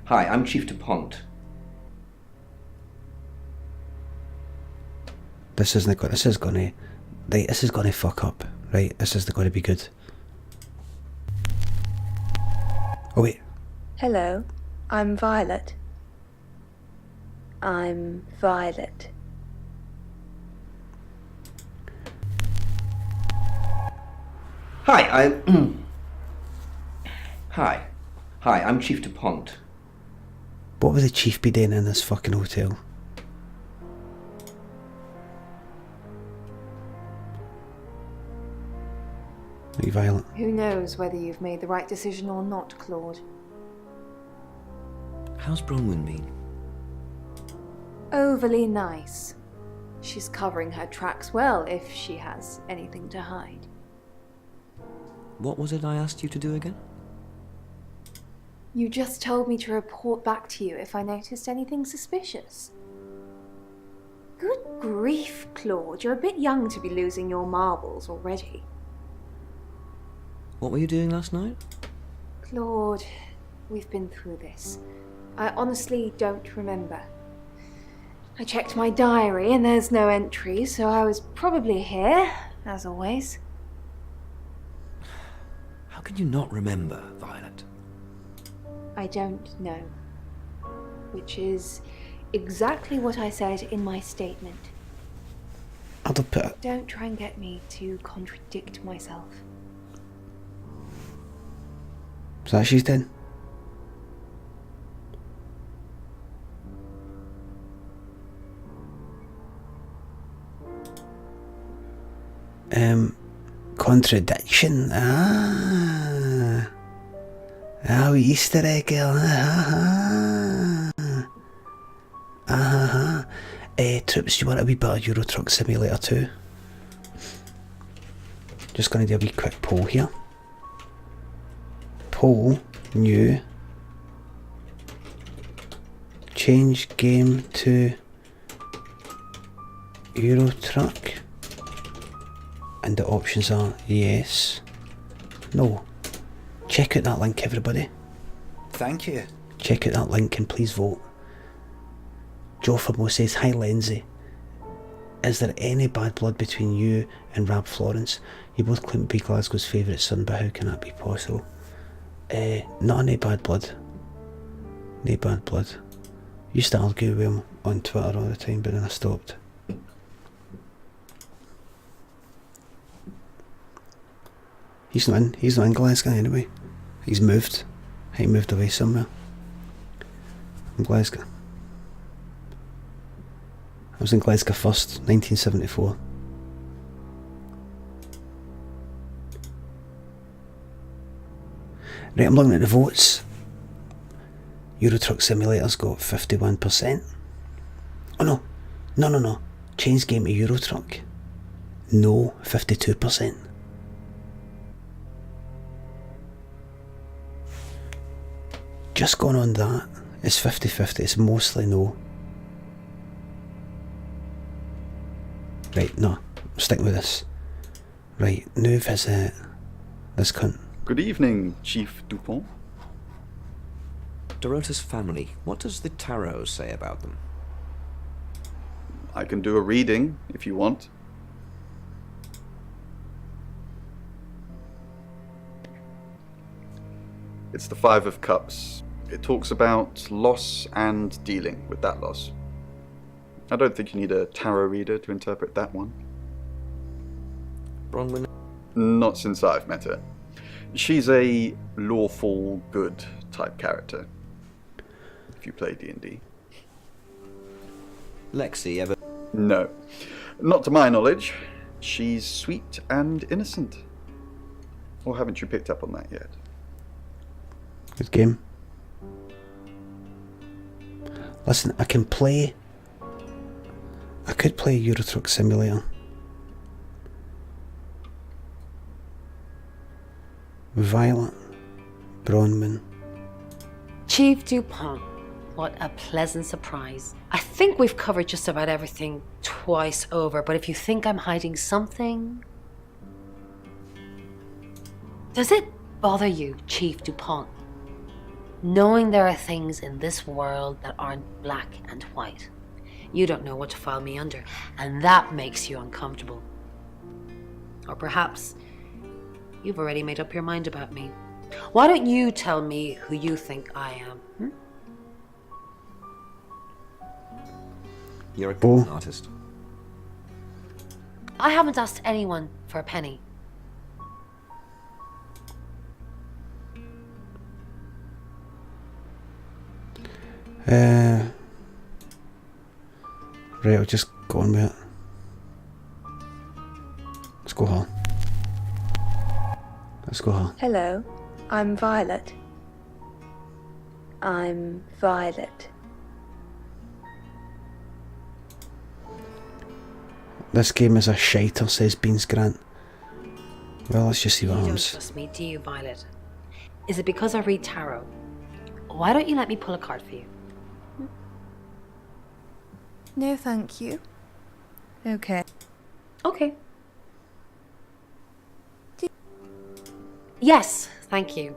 I'm Chief DuPont. This is gonna fuck up, right? This isn't gonna be good. Oh wait. Hello, I'm Violet. I'm Violet. Hi, I'm Chief DuPont. What would the chief be doing in this fucking hotel? Are you violent? Who knows whether you've made the right decision or not, Claude? How's Bronwyn been? Overly nice. She's covering her tracks well if she has anything to hide. What was it I asked you to do again? You just told me to report back to you if I noticed anything suspicious. Good grief, Claude. You're a bit young to be losing your marbles already. What were you doing last night? Claude, we've been through this. I honestly don't remember. I checked my diary and there's no entry, so I was probably here, as always. How can you not remember, Violet? I don't know. Which is exactly what I said in my statement. Don't try and get me to contradict myself. So that she's done. Contradiction. We Easter egg girl. Troops, do you want a wee bit of Euro Truck Simulator 2? Just gonna do a wee quick poll here. Poll, new. Change game to Euro Truck. And the options are yes, no. Check out that link, everybody. Thank you. Check out that link and please vote. Joe Famo says, hi Lindsay. Is there any bad blood between you and Rab Florence? You both claim to be Glasgow's favourite son, but how can that be possible? Not any bad blood. No bad blood. Used to argue with him on Twitter all the time, but then I stopped. He's not in Glasgow anyway. He's moved. He moved away somewhere. From Glasgow. I was in Glasgow first, 1974. Right, I'm looking at the votes. Euro Truck Simulator's got 51%. Oh no. No. Change game to Euro Truck. No, 52%. Just gone on that. It's 50-50, it's mostly no. Right, no. I'm sticking with this. Right, new visit. This cunt. Good evening, Chief Dupont. Dorota's family. What does the tarot say about them? I can do a reading if you want. It's the Five of Cups. It talks about loss and dealing with that loss. I don't think you need a tarot reader to interpret that one. Bronwyn? Not since I've met her. She's a lawful good type character, if you play D&D. Lexi ever? No. Not to my knowledge. She's sweet and innocent. Or haven't you picked up on that yet? Good game. Listen, I could play Euro Truck Simulator. Violet, Bronwyn. Chief Dupont, what a pleasant surprise. I think we've covered just about everything twice over, but if you think I'm hiding something... Does it bother you, Chief Dupont, knowing there are things in this world that aren't black and white? You don't know what to file me under, and that makes you uncomfortable. Or perhaps you've already made up your mind about me. Why don't you tell me who you think I am? You're a con artist. I haven't asked anyone for a penny. Right, I'll just go on with it. Let's go her. Let's go her. Hello, I'm Violet. I'm Violet. This game is a shiter, says Beans Grant. Well, let's just see what You don't happens. trust me, do you, Violet? Is it because I read tarot? Why don't you let me pull a card for you? No, thank you. Okay. Okay. Yes, thank you.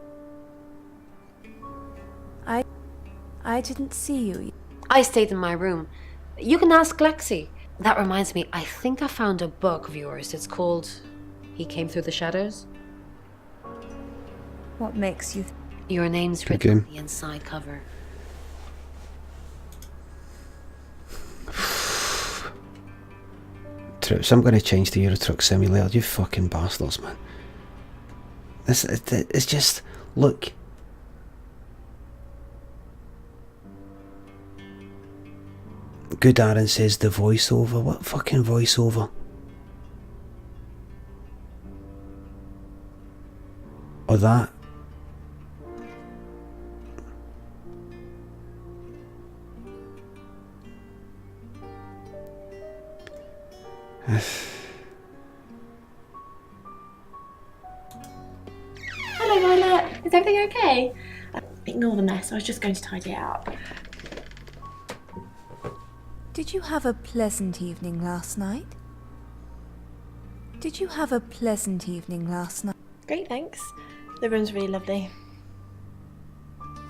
I didn't see you. I stayed in my room. You can ask Lexi. That reminds me, I think I found a book of yours. It's called He Came Through the Shadows. What makes you... Your name's Good written game. on the inside cover. Troops, I'm going to change the Euro Truck Simulator. You fucking bastards, man. It's just... Look. Good Aaron says the voiceover. What fucking voiceover? Or that? Hello, Violet. Is everything okay? Ignore the mess. I was just going to tidy it up. Did you have a pleasant evening last night? Did you have a pleasant evening last night? Great, thanks. The room's really lovely.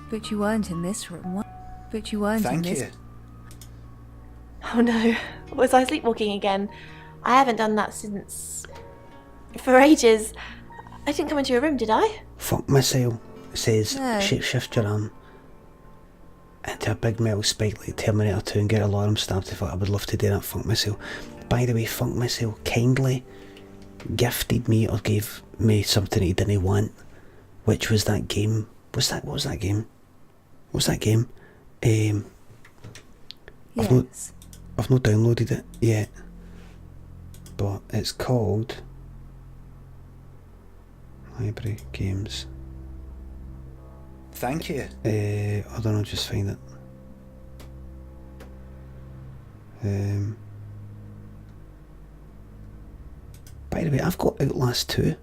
But you weren't in this room. But you weren't in Thank this... you. Oh no, was I sleepwalking again? I haven't done that since... for ages. I didn't come into your room, did I? Fuck myself. It says, No. shapeshift your arm into a big metal spike like Terminator 2 and get a alarm stabbed. If I would love to do that, fuck myself. By the way, fuck myself kindly gifted me or gave me something he didn't want, which was that game. What was that game? What was that game? Yes. I've not downloaded it yet, but it's called Library Games. Thank you. Hold on, I'll just find it. By the way, I've got Outlast 2.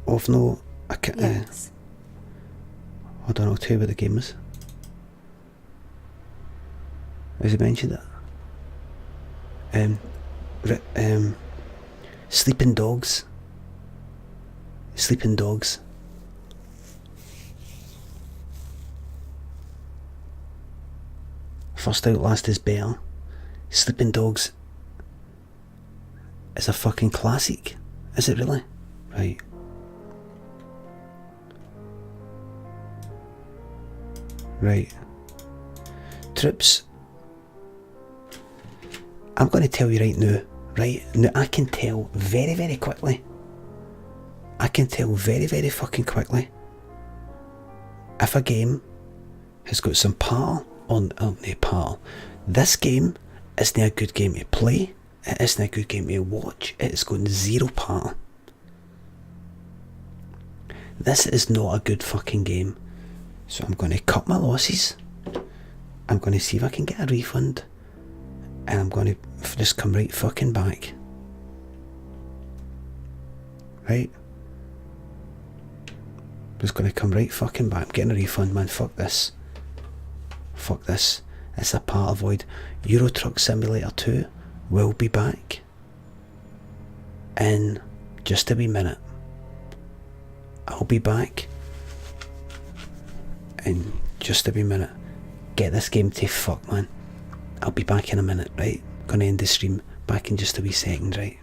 Of no, I can't. Yes. Hold on, I'll tell you what the game is. Has he mentioned it? Sleeping Dogs. Sleeping Dogs. First Outlast is better. Sleeping Dogs is a fucking classic. Is it really? Right. Right. Trips. I'm going to tell you right now. Right? Now I can tell very, very quickly. I can tell very, very fucking quickly if a game has got some part on the part. This game isn't a good game to play. It isn't a good game to watch. It's got zero part. This is not a good fucking game. So I'm going to cut my losses. I'm going to see if I can get a refund. And I'm going to just come right fucking back. Right? Just going to come right fucking back. I'm getting a refund, man. Fuck this. Fuck this. It's a part avoid. Euro Truck Simulator 2 will be back in just a wee minute. I'll be back in just a wee minute. Get this game to fuck, man. I'll be back in a minute, right? Gonna end the stream. Back in just a wee second, right?